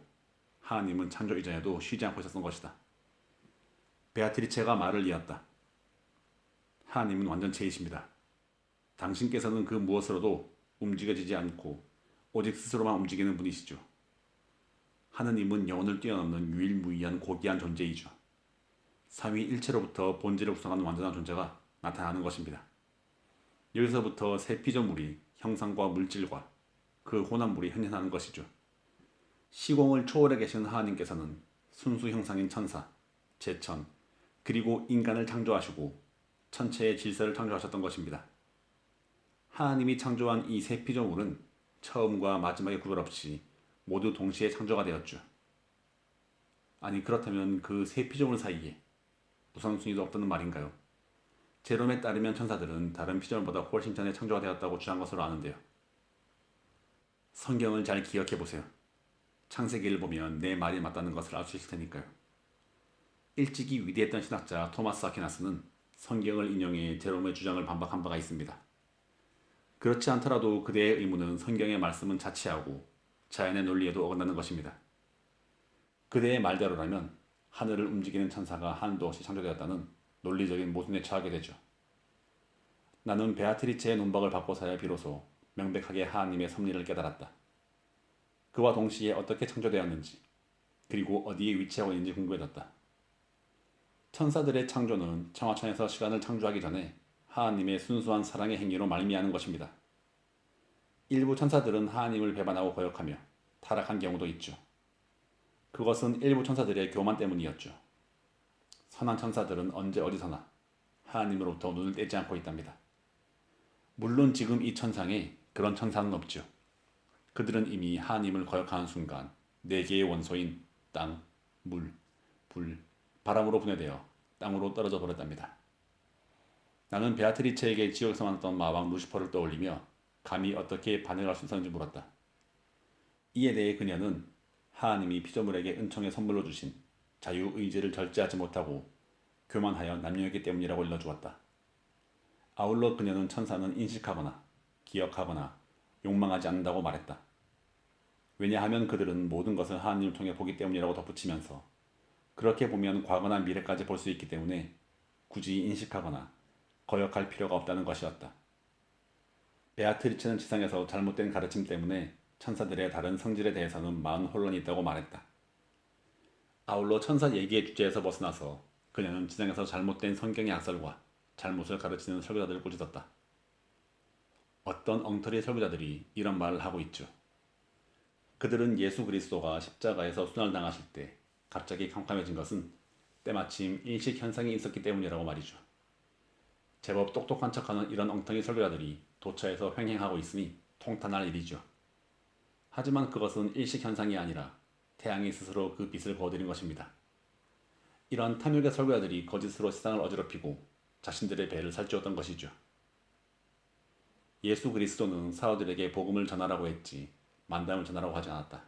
하나님은 창조 이전에도 쉬지 않고 있었던 것이다. 베아트리체가 말을 이었다. 하나님은 완전체이십니다. 당신께서는 그 무엇으로도 움직여지지 않고 오직 스스로만 움직이는 분이시죠. 하느님은 영혼을 뛰어넘는 유일무이한 고귀한 존재이죠. 삼위일체로부터 본질을 구성하는 완전한 존재가 나타나는 것입니다. 여기서부터 새 피조물이 형상과 물질과 그 혼합물이 현현하는 것이죠. 시공을 초월해 계신 하나님께서는 순수 형상인 천사, 제천, 그리고 인간을 창조하시고 천체의 질서를 창조하셨던 것입니다. 하나님이 창조한 이 세 피조물은 처음과 마지막의 구별 없이 모두 동시에 창조가 되었죠. 아니 그렇다면 그 세 피조물 사이에 우선순위도 없다는 말인가요? 제롬에 따르면 천사들은 다른 피조물보다 훨씬 전에 창조가 되었다고 주장한 것으로 아는데요. 성경을 잘 기억해 보세요. 창세기를 보면 내 말이 맞다는 것을 알 수 있을 테니까요. 일찍이 위대했던 신학자 토마스 아퀴나스는 성경을 인용해 제롬의 주장을 반박한 바가 있습니다. 그렇지 않더라도 그대의 의문은 성경의 말씀은 자치하고 자연의 논리에도 어긋나는 것입니다. 그대의 말대로라면 하늘을 움직이는 천사가 한도 없이 창조되었다는 논리적인 모순에 처하게 되죠. 나는 베아트리체의 논박을 받고서야 비로소 명백하게 하나님의 섭리를 깨달았다. 그와 동시에 어떻게 창조되었는지 그리고 어디에 위치하고 있는지 궁금해졌다. 천사들의 창조는 청하천에서 시간을 창조하기 전에 하나님의 순수한 사랑의 행위로 말미암은 것입니다. 일부 천사들은 하나님을 배반하고 거역하며 타락한 경우도 있죠. 그것은 일부 천사들의 교만 때문이었죠. 선한 천사들은 언제 어디서나 하나님으로부터 눈을 떼지 않고 있답니다. 물론 지금 이 천상에 그런 천사는 없죠. 그들은 이미 하나님을 거역하는 순간 네 개의 원소인 땅, 물, 불, 바람으로 분해되어 땅으로 떨어져 버렸답니다. 나는 베아트리체에게 지옥에서 만났던 마왕 루시퍼를 떠올리며 감히 어떻게 반응할 수 있었는지 물었다. 이에 대해 그녀는 하나님이 피조물에게 은총의 선물로 주신 자유의지를 절제하지 못하고 교만하여 남용했기 때문이라고 일러주었다. 아울러 그녀는 천사는 인식하거나 기억하거나 욕망하지 않는다고 말했다. 왜냐하면 그들은 모든 것을 하나님을 통해 보기 때문이라고 덧붙이면서 그렇게 보면 과거나 미래까지 볼 수 있기 때문에 굳이 인식하거나 거역할 필요가 없다는 것이었다. 베아트리체는 지상에서 잘못된 가르침 때문에 천사들의 다른 성질에 대해서는 많은 혼란이 있다고 말했다. 아울러 천사 얘기의 주제에서 벗어나서 그녀는 지상에서 잘못된 성경의 학설과 잘못을 가르치는 설교자들을 꾸짖었다. 어떤 엉터리 설교자들이 이런 말을 하고 있죠. 그들은 예수 그리스도가 십자가에서 순환을 당하실 때 갑자기 캄캄해진 것은 때마침 일식 현상이 있었기 때문이라고 말이죠. 제법 똑똑한 척하는 이런 엉터리 설교자들이 도처에서 횡행하고 있으니 통탄할 일이죠. 하지만 그것은 일식 현상이 아니라 태양이 스스로 그 빛을 거두는 것입니다. 이런 탐욕의 설교자들이 거짓으로 세상을 어지럽히고 자신들의 배를 살찌웠던 것이죠. 예수 그리스도는 사도들에게 복음을 전하라고 했지 만담을 전하라고 하지 않았다.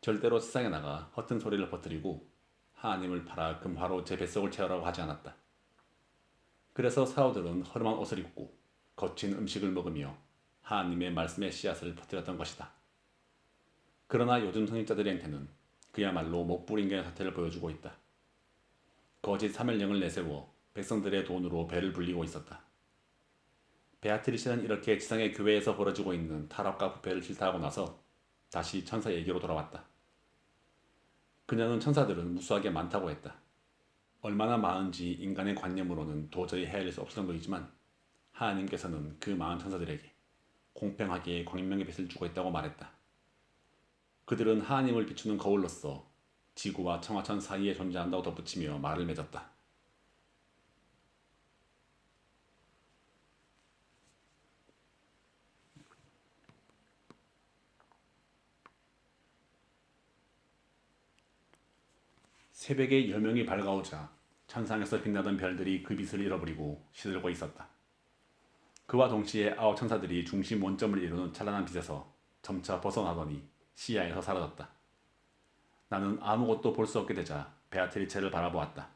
절대로 세상에 나가 허튼 소리를 퍼뜨리고 하나님을 팔아 금화로 제 뱃속을 채우라고 하지 않았다. 그래서 사도들은 허름한 옷을 입고 거친 음식을 먹으며 하나님의 말씀의 씨앗을 퍼뜨렸던 것이다. 그러나 요즘 성직자들의 행태는 그야말로 못부린견의 사태를 보여주고 있다. 거짓 사멸령을 내세워 백성들의 돈으로 배를 불리고 있었다. 베아트리스는 이렇게 지상의 교회에서 벌어지고 있는 타락과 부패를 질타하고 나서 다시 천사 얘기로 돌아왔다. 그녀는 천사들은 무수하게 많다고 했다. 얼마나 많은지 인간의 관념으로는 도저히 헤아릴 수 없을 정도이지만 하나님께서는 그 많은 천사들에게 공평하게 광명의 빛을 주고 있다고 말했다. 그들은 하나님을 비추는 거울로서 지구와 청하천 사이에 존재한다고 덧붙이며 말을 맺었다. 새벽에 여명이 밝아오자 천상에서 빛나던 별들이 그 빛을 잃어버리고 시들고 있었다. 그와 동시에 아홉 천사들이 중심 원점을 이루는 찬란한 빛에서 점차 벗어나더니 시야에서 사라졌다. 나는 아무것도 볼 수 없게 되자 베아트리체를 바라보았다.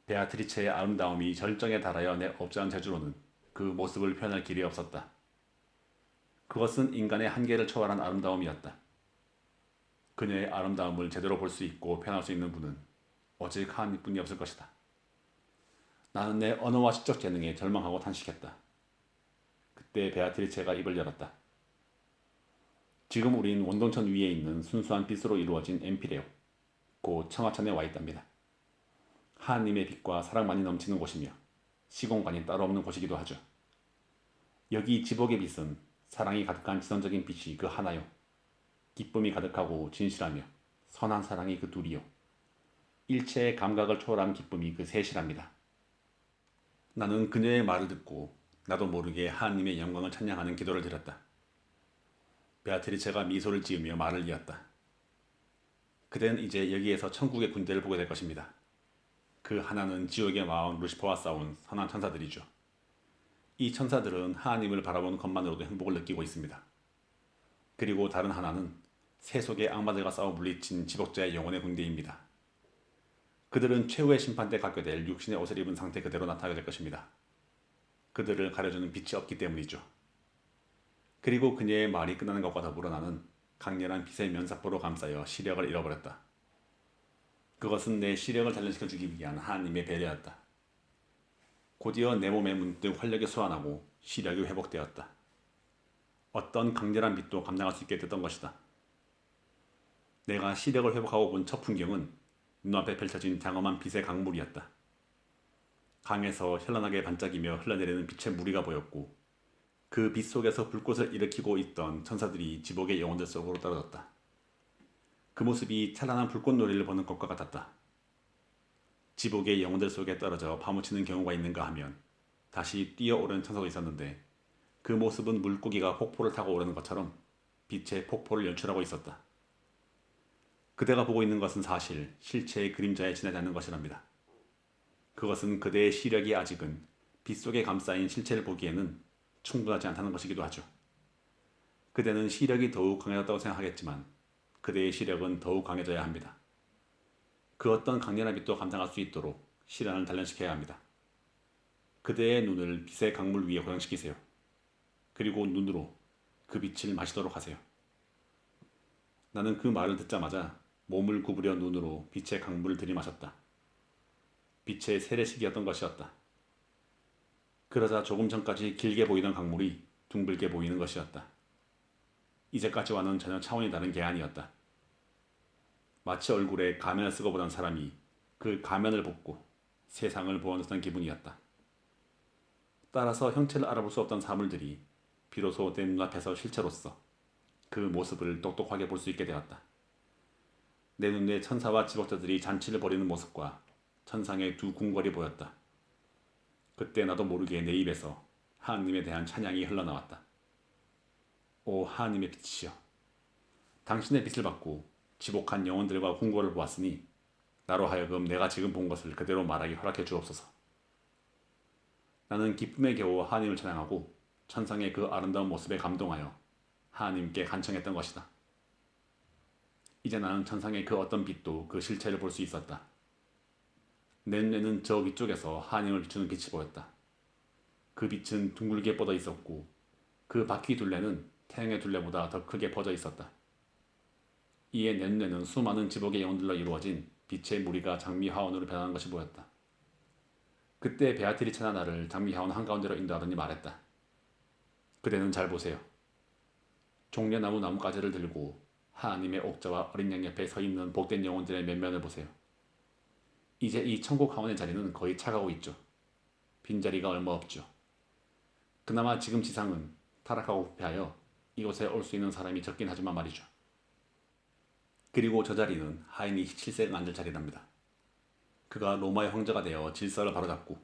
베아트리체의 아름다움이 절정에 달하여 내 업자한 재주로는 그 모습을 표현할 길이 없었다. 그것은 인간의 한계를 초월한 아름다움이었다. 그녀의 아름다움을 제대로 볼 수 있고 표현할 수 있는 분은 오직 하나님뿐이 없을 것이다. 나는 내 언어와 시적 재능에 절망하고 탄식했다. 그때 베아트리체가 입을 열었다. 지금 우린 원동천 위에 있는 순수한 빛으로 이루어진 엠피레오, 곧 청하천에 와 있답니다. 하나님의 빛과 사랑만이 넘치는 곳이며 시공간이 따로 없는 곳이기도 하죠. 여기 지복의 빛은 사랑이 가득한 지성적인 빛이 그 하나요. 기쁨이 가득하고 진실하며 선한 사랑이 그 둘이요. 일체의 감각을 초월한 기쁨이 그 셋이랍니다. 나는 그녀의 말을 듣고 나도 모르게 하나님의 영광을 찬양하는 기도를 드렸다. 베아트리체가 미소를 지으며 말을 이었다. 그대는 이제 여기에서 천국의 군대를 보게 될 것입니다. 그 하나는 지옥의 마왕 루시퍼와 싸운 선한 천사들이죠. 이 천사들은 하나님을 바라보는 것만으로도 행복을 느끼고 있습니다. 그리고 다른 하나는 세속의 악마들과 싸워 물리친 지복자의 영혼의 군대입니다. 그들은 최후의 심판 때 갖게 될 육신의 옷을 입은 상태 그대로 나타나게 될 것입니다. 그들을 가려주는 빛이 없기 때문이죠. 그리고 그녀의 말이 끝나는 것과 더불어 나는 강렬한 빛의 면사포로 감싸여 시력을 잃어버렸다. 그것은 내 시력을 단련시켜주기 위한 하나님의 배려였다. 곧이어 내 몸에 문득 활력이 솟아나고 시력이 회복되었다. 어떤 강렬한 빛도 감당할 수 있게 됐던 것이다. 내가 시력을 회복하고 본 첫 풍경은 눈앞에 펼쳐진 장엄한 빛의 강물이었다. 강에서 현란하게 반짝이며 흘러내리는 빛의 무리가 보였고 그 빛 속에서 불꽃을 일으키고 있던 천사들이 지복의 영혼들 속으로 떨어졌다. 그 모습이 찬란한 불꽃놀이를 보는 것과 같았다. 지복의 영혼들 속에 떨어져 파묻히는 경우가 있는가 하면 다시 뛰어오르는 천사도 있었는데 그 모습은 물고기가 폭포를 타고 오르는 것처럼 빛의 폭포를 연출하고 있었다. 그대가 보고 있는 것은 사실 실체의 그림자에 지나지 않는 것이랍니다. 그것은 그대의 시력이 아직은 빛 속에 감싸인 실체를 보기에는 충분하지 않다는 것이기도 하죠. 그대는 시력이 더욱 강해졌다고 생각하겠지만 그대의 시력은 더욱 강해져야 합니다. 그 어떤 강렬한 빛도 감상할 수 있도록 시련을 단련시켜야 합니다. 그대의 눈을 빛의 강물 위에 고정시키세요. 그리고 눈으로 그 빛을 마시도록 하세요. 나는 그 말을 듣자마자 몸을 구부려 눈으로 빛의 강물을 들이마셨다. 빛의 세례식이었던 것이었다. 그러자 조금 전까지 길게 보이던 강물이 둥글게 보이는 것이었다. 이제까지와는 전혀 차원이 다른 개안이었다. 마치 얼굴에 가면을 쓰고 보던 사람이 그 가면을 벗고 세상을 보는 듯한 기분이었다. 따라서 형체를 알아볼 수 없던 사물들이 비로소 내 눈앞에서 실체로서 그 모습을 똑똑하게 볼 수 있게 되었다. 내 눈에 천사와 지복자들이 잔치를 벌이는 모습과 천상의 두 궁궐이 보였다. 그때 나도 모르게 내 입에서 하나님에 대한 찬양이 흘러나왔다. 오 하나님의 빛이여, 당신의 빛을 받고 지복한 영혼들과 궁궐을 보았으니 나로 하여금 내가 지금 본 것을 그대로 말하기 허락해 주옵소서. 나는 기쁨에 겨워 하나님을 찬양하고 천상의 그 아름다운 모습에 감동하여 하나님께 간청했던 것이다. 이제 나는 천상의 그 어떤 빛도 그 실체를 볼 수 있었다. 내 눈에는 저 위쪽에서 하나님을 비추는 빛이 보였다. 그 빛은 둥글게 뻗어 있었고 그 바퀴 둘레는 태양의 둘레보다 더 크게 퍼져 있었다. 이에 내 눈에는 수많은 지복의 영혼들로 이루어진 빛의 무리가 장미 화원으로 변하는 것이 보였다. 그때 베아트리체나 나를 장미 화원 한가운데로 인도하더니 말했다. 그대는 잘 보세요. 종려나무 나뭇가지를 들고 하나님의 옥자와 어린 양 옆에 서 있는 복된 영혼들의 면면을 보세요. 이제 이 천국 하원의 자리는 거의 차가고 있죠. 빈자리가 얼마 없죠. 그나마 지금 지상은 타락하고 부패하여 이곳에 올 수 있는 사람이 적긴 하지만 말이죠. 그리고 저 자리는 하인이 17세가 앉을 자리랍니다. 그가 로마의 황제가 되어 질서를 바로잡고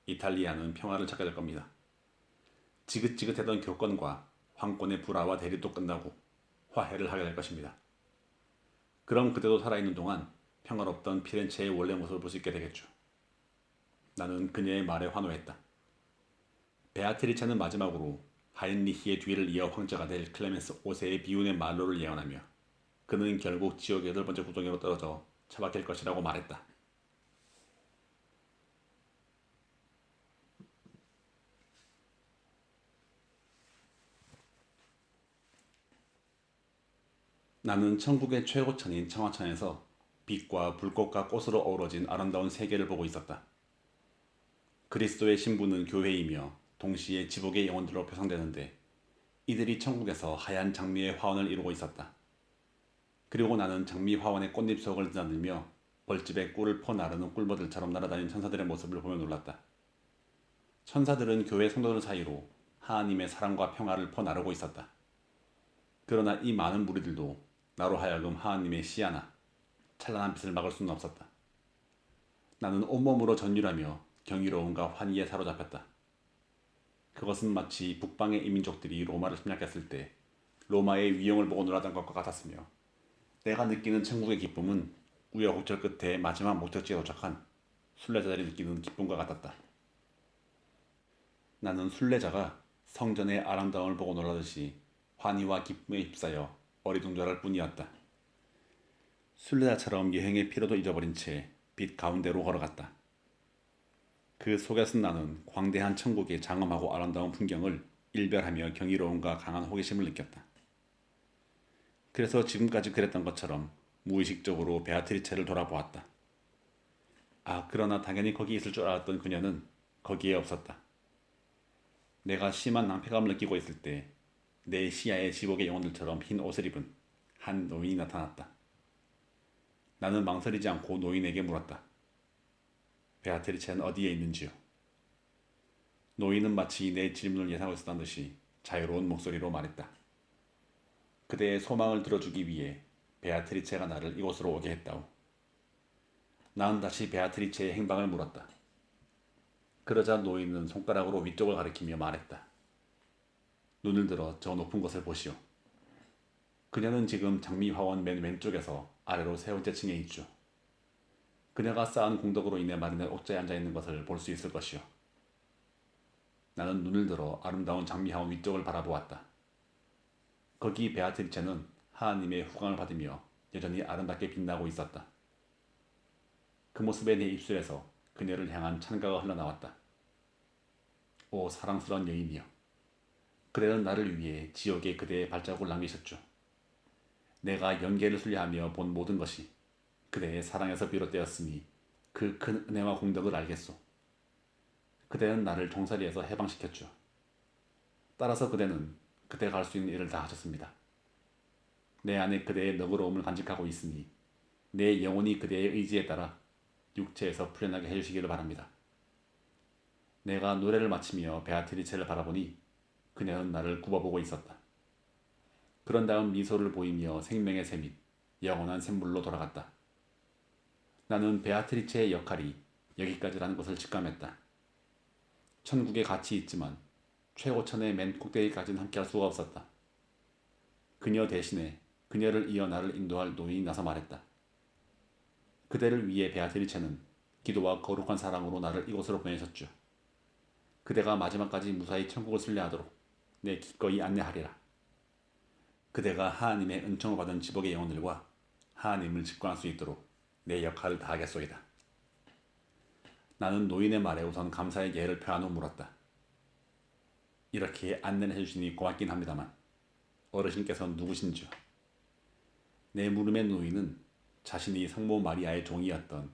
이탈리아는 평화를 찾게 될 겁니다. 지긋지긋했던 교권과 황권의 불화와 대립도 끝나고 화해를 하게 될 것입니다. 그럼 그때도 살아있는 동안 평화롭던 피렌체의 원래 모습을 볼 수 있게 되겠죠. 나는 그녀의 말에 환호했다. 베아트리체는 마지막으로 하인리히의 뒤를 이어 황제가 될 클레멘스 5세의 비운의 말로를 예언하며 그는 결국 지옥의 8번째 구덩이로 떨어져 처박힐 것이라고 말했다. 나는 천국의 최고천인 청하천에서 빛과 불꽃과 꽃으로 어우러진 아름다운 세계를 보고 있었다. 그리스도의 신부는 교회이며 동시에 지복의 영혼들로 표상되는데 이들이 천국에서 하얀 장미의 화원을 이루고 있었다. 그리고 나는 장미 화원의 꽃잎 속을 드나들며 벌집에 꿀을 퍼 나르는 꿀벌들처럼 날아다니는 천사들의 모습을 보며 놀랐다. 천사들은 교회 성도들 사이로 하나님의 사랑과 평화를 퍼 나르고 있었다. 그러나 이 많은 무리들도 나로 하여금 하나님의 시야나 찬란한 빛을 막을 수는 없었다. 나는 온몸으로 전율하며 경이로움과 환희에 사로잡혔다. 그것은 마치 북방의 이민족들이 로마를 침략했을 때 로마의 위용을 보고 놀았던 것과 같았으며 내가 느끼는 천국의 기쁨은 우여곡절 끝에 마지막 목적지에 도착한 순례자들이 느끼는 기쁨과 같았다. 나는 순례자가 성전의 아름다움을 보고 놀라듯이 환희와 기쁨에 휩싸여 어리둥절할 뿐이었다. 순례자처럼 여행의 피로도 잊어버린 채 빛 가운데로 걸어갔다. 그 속에서 나는 광대한 천국의 장엄하고 아름다운 풍경을 일별하며 경이로움과 강한 호기심을 느꼈다. 그래서 지금까지 그랬던 것처럼 무의식적으로 베아트리체를 돌아보았다. 그러나 당연히 거기 있을 줄 알았던 그녀는 거기에 없었다. 내가 심한 낭패감을 느끼고 있을 때 내 시야에 지복의 영혼들처럼 흰 옷을 입은 한 노인이 나타났다. 나는 망설이지 않고 노인에게 물었다. 베아트리체는 어디에 있는지요? 노인은 마치 내 질문을 예상하고 있었던 듯이 자유로운 목소리로 말했다. 그대의 소망을 들어주기 위해 베아트리체가 나를 이곳으로 오게 했다오. 나는 다시 베아트리체의 행방을 물었다. 그러자 노인은 손가락으로 위쪽을 가리키며 말했다. 눈을 들어 저 높은 곳을 보시오. 그녀는 지금 장미화원 맨 왼쪽에서 아래로 세 번째 층에 있죠. 그녀가 쌓은 공덕으로 인해 마련된 옥자에 앉아있는 것을 볼 수 있을 것이오. 나는 눈을 들어 아름다운 장미화원 위쪽을 바라보았다. 거기 베아트리체는 하나님의 후광을 받으며 여전히 아름답게 빛나고 있었다. 그 모습에 내 입술에서 그녀를 향한 찬가가 흘러나왔다. 오 사랑스러운 여인이여. 그대는 나를 위해 지옥에 그대의 발자국을 남기셨죠. 내가 연계를 순례하며 본 모든 것이 그대의 사랑에서 비롯되었으니 그 큰 은혜와 공덕을 알겠소. 그대는 나를 종살이에서 해방시켰죠. 따라서 그대는 그대가 할 수 있는 일을 다 하셨습니다. 내 안에 그대의 너그러움을 간직하고 있으니 내 영혼이 그대의 의지에 따라 육체에서 풀려나게 해주시기를 바랍니다. 내가 노래를 마치며 베아트리체를 바라보니 그녀는 나를 굽어보고 있었다. 그런 다음 미소를 보이며 생명의 새 및 영원한 샘물로 돌아갔다. 나는 베아트리체의 역할이 여기까지라는 것을 직감했다. 천국에 같이 있지만 최고천의 맨 꼭대기까지는 함께할 수가 없었다. 그녀 대신에 그녀를 이어 나를 인도할 노인이 나서 말했다. 그대를 위해 베아트리체는 기도와 거룩한 사랑으로 나를 이곳으로 보내셨죠. 그대가 마지막까지 무사히 천국을 순례하도록 내 기꺼이 안내하리라. 그대가 하나님의 은총을 받은 지복의 영혼들과 하나님을 직관할 수 있도록 내 역할을 다하겠소이다. 나는 노인의 말에 우선 감사의 예를 표한 후 물었다. 이렇게 안내를 해주시니 고맙긴 합니다만 어르신께서 누구신지요? 내 물음에 노인은 자신이 성모 마리아의 종이었던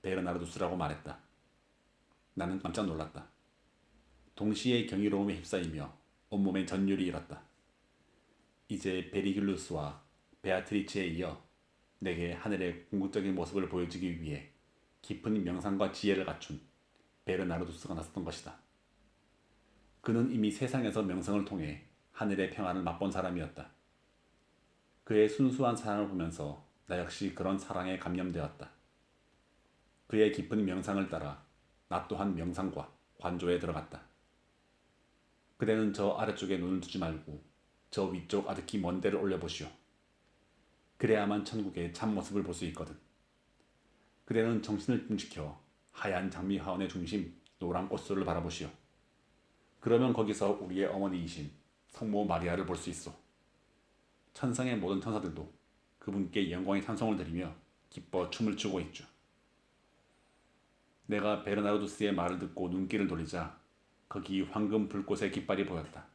베르나르두스라고 말했다. 나는 깜짝 놀랐다. 동시에 경이로움에 휩싸이며 온몸에 전율이 일었다. 이제 베리귤루스와 베아트리체에 이어 내게 하늘의 궁극적인 모습을 보여주기 위해 깊은 명상과 지혜를 갖춘 베르나르두스가 나섰던 것이다. 그는 이미 세상에서 명성을 통해 하늘의 평안을 맛본 사람이었다. 그의 순수한 사랑을 보면서 나 역시 그런 사랑에 감염되었다. 그의 깊은 명상을 따라 나 또한 명상과 관조에 들어갔다. 그대는 저 아래쪽에 눈을 두지 말고 저 위쪽 아득히 먼 데를 올려보시오. 그래야만 천국의 참모습을 볼 수 있거든. 그대는 정신을 중지켜 하얀 장미화원의 중심 노란 꽃술을 바라보시오. 그러면 거기서 우리의 어머니이신 성모 마리아를 볼 수 있어. 천상의 모든 천사들도 그분께 영광의 찬송을 드리며 기뻐 춤을 추고 있죠. 내가 베르나르두스의 말을 듣고 눈길을 돌리자 거기 황금 불꽃의 깃발이 보였다.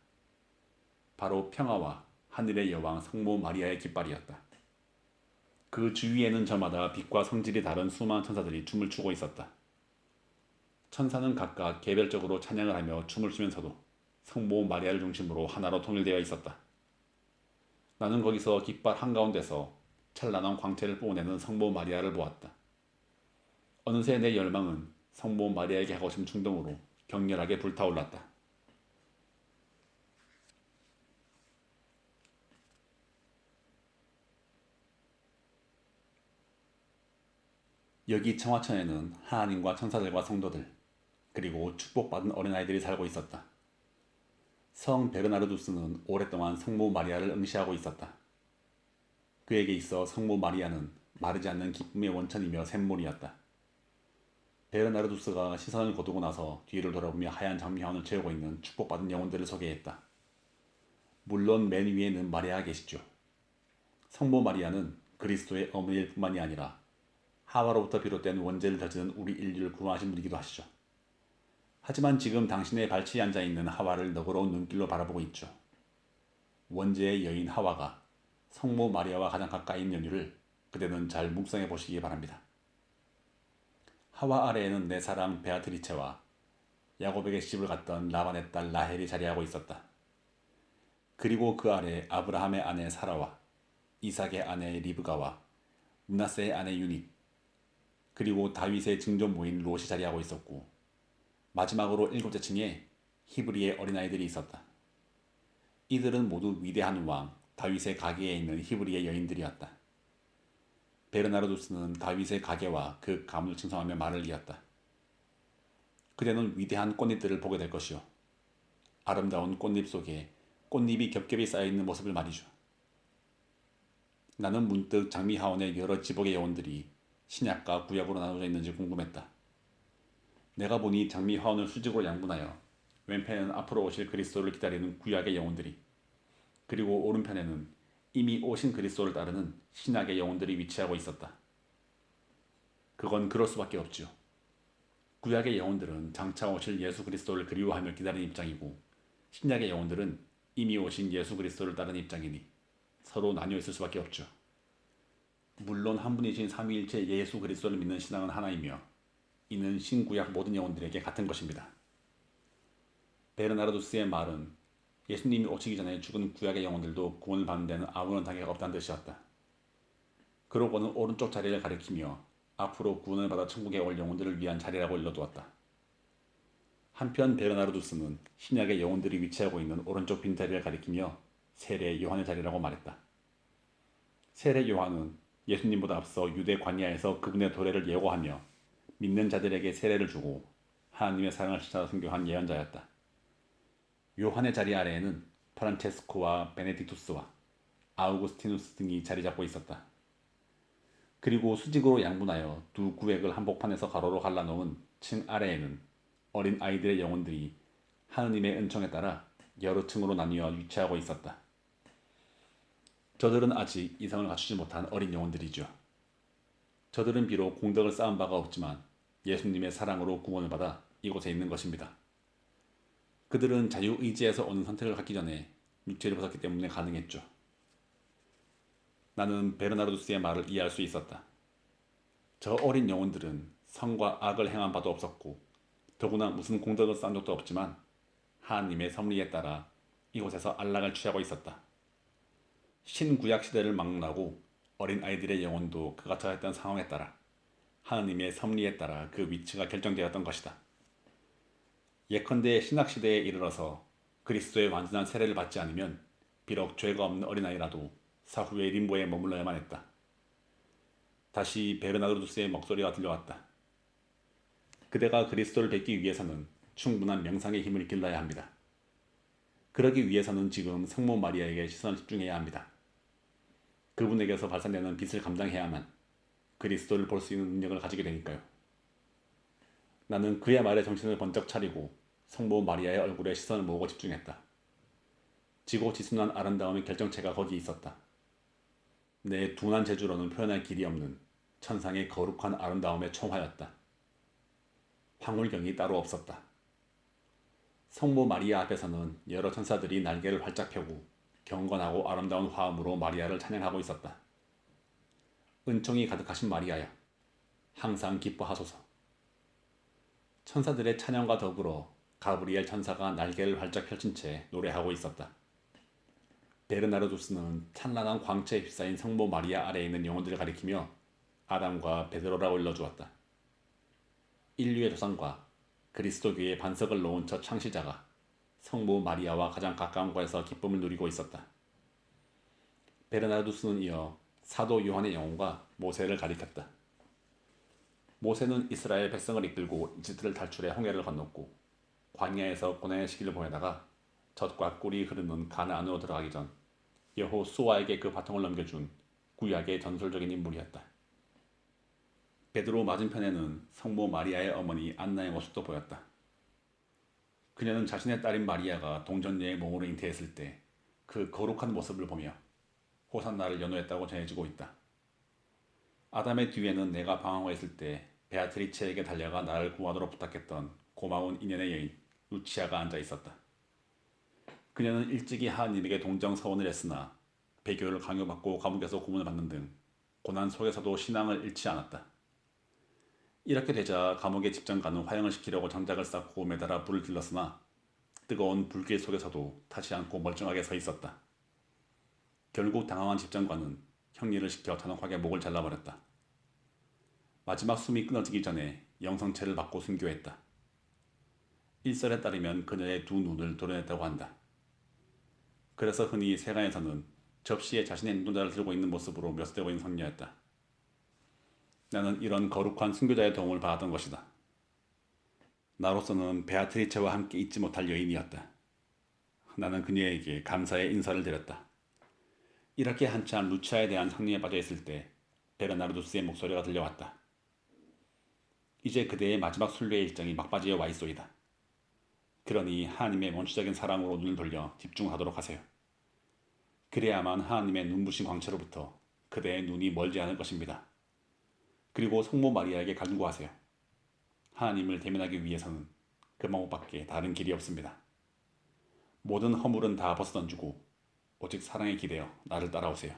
바로 평화와 하늘의 여왕 성모 마리아의 깃발이었다. 그 주위에는 저마다 빛과 성질이 다른 수많은 천사들이 춤을 추고 있었다. 천사는 각각 개별적으로 찬양을 하며 춤을 추면서도 성모 마리아를 중심으로 하나로 통일되어 있었다. 나는 거기서 깃발 한가운데서 찬란한 광채를 뿜어내는 성모 마리아를 보았다. 어느새 내 열망은 성모 마리아에게 하고 싶은 충동으로 격렬하게 불타올랐다. 여기 청화천에는 하나님과 천사들과 성도들 그리고 축복받은 어린아이들이 살고 있었다. 성 베르나르두스는 오랫동안 성모 마리아를 응시하고 있었다. 그에게 있어 성모 마리아는 마르지 않는 기쁨의 원천이며 샘물이었다. 베르나르두스가 시선을 거두고 나서 뒤를 돌아보며 하얀 장미화원을 채우고 있는 축복받은 영혼들을 소개했다. 물론 맨 위에는 마리아가 계시죠. 성모 마리아는 그리스도의 어머니일 뿐만이 아니라 하와로부터 비롯된 원죄를 저지른 우리 인류를 구원하신 분이기도 하시죠. 하지만 지금 당신의 발치에 앉아있는 하와를 너그러운 눈길로 바라보고 있죠. 원죄의 여인 하와가 성모 마리아와 가장 가까이 있는 연유를 그대는 잘 묵상해 보시기 바랍니다. 하와 아래에는 내 사랑 베아트리체와 야곱에게 시집을 갔던 라반의 딸 라헬이 자리하고 있었다. 그리고 그 아래 아브라함의 아내 사라와 이삭의 아내 리브가와 므낫세의 아내 유닛, 그리고 다윗의 증조모인 롯이 자리하고 있었고 마지막으로 일곱째 층에 히브리의 어린아이들이 있었다. 이들은 모두 위대한 왕 다윗의 가계에 있는 히브리의 여인들이었다. 베르나르두스는 다윗의 가계와 그 가문을 칭송하며 말을 이었다. 그대는 위대한 꽃잎들을 보게 될 것이요. 아름다운 꽃잎 속에 꽃잎이 겹겹이 쌓여있는 모습을 말이죠. 나는 문득 장미하원의 여러 지복의 영혼들이 신약과 구약으로 나눠져 있는지 궁금했다. 내가 보니 장미하원을 수직으로 양분하여 왼편에는 앞으로 오실 그리스도를 기다리는 구약의 영혼들이, 그리고 오른편에는 이미 오신 그리스도를 따르는 신약의 영혼들이 위치하고 있었다. 그건 그럴 수밖에 없지요. 구약의 영혼들은 장차 오실 예수 그리스도를 그리워하며 기다리는 입장이고, 신약의 영혼들은 이미 오신 예수 그리스도를 따르는 입장이니 서로 나뉘어 있을 수밖에 없죠. 물론 한 분이신 삼위일체 예수 그리스도를 믿는 신앙은 하나이며 이는 신구약 모든 영혼들에게 같은 것입니다. 베르나르두스의 말은 예수님이 오시기 전에 죽은 구약의 영혼들도 구원을 받는 데는 아무런 단계가 없다는 뜻이었다. 그러고는 오른쪽 자리를 가리키며 앞으로 구원을 받아 천국에 올 영혼들을 위한 자리라고 일러두었다. 한편 베르나르두스는 신약의 영혼들이 위치하고 있는 오른쪽 빈자리를 가리키며 세례 요한의 자리라고 말했다. 세례 요한은 예수님보다 앞서 유대 광야에서 그분의 도래를 예고하며 믿는 자들에게 세례를 주고 하나님의 사랑을 실천하 선교한 예언자였다. 요한의 자리 아래에는 프란체스코와 베네딕투스와 아우구스티누스 등이 자리 잡고 있었다. 그리고 수직으로 양분하여 두 구획을 한복판에서 가로로 갈라놓은 층 아래에는 어린 아이들의 영혼들이 하느님의 은총에 따라 여러 층으로 나뉘어 위치하고 있었다. 저들은 아직 이성을 갖추지 못한 어린 영혼들이죠. 저들은 비록 공덕을 쌓은 바가 없지만 예수님의 사랑으로 구원을 받아 이곳에 있는 것입니다. 그들은 자유의지에서 오는 선택을 갖기 전에 육체를 벗었기 때문에 가능했죠. 나는 베르나르두스의 말을 이해할 수 있었다. 저 어린 영혼들은 선과 악을 행한 바도 없었고 더구나 무슨 공덕을 쌓은 적도 없지만 하나님의 섭리에 따라 이곳에서 안락을 취하고 있었다. 신구약 시대를 막론하고 어린 아이들의 영혼도 그가 처했던 상황에 따라 하나님의 섭리에 따라 그 위치가 결정되었던 것이다. 예컨대 신약시대에 이르러서 그리스도의 완전한 세례를 받지 않으면 비록 죄가 없는 어린아이라도 사후에 림보에 머물러야만 했다. 다시 베르나르두스의 목소리가 들려왔다. 그대가 그리스도를 뵙기 위해서는 충분한 명상의 힘을 길러야 합니다. 그러기 위해서는 지금 성모 마리아에게 시선을 집중해야 합니다. 그분에게서 발산되는 빛을 감당해야만 그리스도를 볼 수 있는 능력을 가지게 되니까요. 나는 그의 말에 정신을 번쩍 차리고 성모 마리아의 얼굴에 시선을 모으고 집중했다. 지고지순한 아름다움의 결정체가 거기 있었다. 내 둔한 재주로는 표현할 길이 없는 천상의 거룩한 아름다움의 총화였다. 황홀경이 따로 없었다. 성모 마리아 앞에서는 여러 천사들이 날개를 활짝 펴고 경건하고 아름다운 화음으로 마리아를 찬양하고 있었다. 은총이 가득하신 마리아야, 항상 기뻐하소서. 천사들의 찬양과 더불어 가브리엘 천사가 날개를 활짝 펼친 채 노래하고 있었다. 베르나르두스는 찬란한 광채에 휩싸인 성모 마리아 아래에 있는 영혼들을 가리키며 아담과 베드로라고 일러주었다. 인류의 조상과 그리스도교의 반석을 놓은 첫 창시자가 성모 마리아와 가장 가까운 곳에서 기쁨을 누리고 있었다. 베르나르두스는 이어 사도 요한의 영혼과 모세를 가리켰다. 모세는 이스라엘 백성을 이끌고 이집트를 탈출해 홍해를 건넜고 광야에서 고난의 시기를 보내다가 젖과 꿀이 흐르는 가나안으로 들어가기 전 여호수아에게 그 바통을 넘겨준 구약의 전설적인 인물이었다. 베드로 맞은편에는 성모 마리아의 어머니 안나의 모습도 보였다. 그녀는 자신의 딸인 마리아가 동정녀의 몸으로 잉태했을 때 그 거룩한 모습을 보며 호산나를 연호했다고 전해지고 있다. 아담의 뒤에는 내가 방황했을 때 베아트리체에게 달려가 나를 구하도록 부탁했던 고마운 인연의 여인 루치아가 앉아 있었다. 그녀는 일찍이 하나님에게 동정 서원을 했으나 배교를 강요받고 감옥에서 고문을 받는 등 고난 속에서도 신앙을 잃지 않았다. 이렇게 되자 감옥의 집정관은 화형을 시키려고 장작을 쌓고 매달아 불을 질렀으나 뜨거운 불길 속에서도 타지 않고 멀쩡하게 서 있었다. 결국 당황한 집정관은 형리를 시켜 잔혹하게 목을 잘라버렸다. 마지막 숨이 끊어지기 전에 영성체를 받고 순교했다. 일설에 따르면 그녀의 두 눈을 도려냈다고 한다. 그래서 흔히 세간에서는 접시에 자신의 눈동자를 들고 있는 모습으로 묘사되고 있는 선녀였다. 나는 이런 거룩한 순교자의 도움을 받았던 것이다. 나로서는 베아트리체와 함께 잊지 못할 여인이었다. 나는 그녀에게 감사의 인사를 드렸다. 이렇게 한참 루치아에 대한 상념에 빠져 있을 때 베르나르두스의 목소리가 들려왔다. 이제 그대의 마지막 순례의 일정이 막바지에 와 있소이다. 그러니 하나님의 원초적인 사랑으로 눈을 돌려 집중하도록 하세요. 그래야만 하나님의 눈부신 광채로부터 그대의 눈이 멀지 않을 것입니다. 그리고 성모 마리아에게 간구하세요. 하나님을 대면하기 위해서는 그 방법밖에 다른 길이 없습니다. 모든 허물은 다 벗어던지고 오직 사랑에 기대어 나를 따라오세요.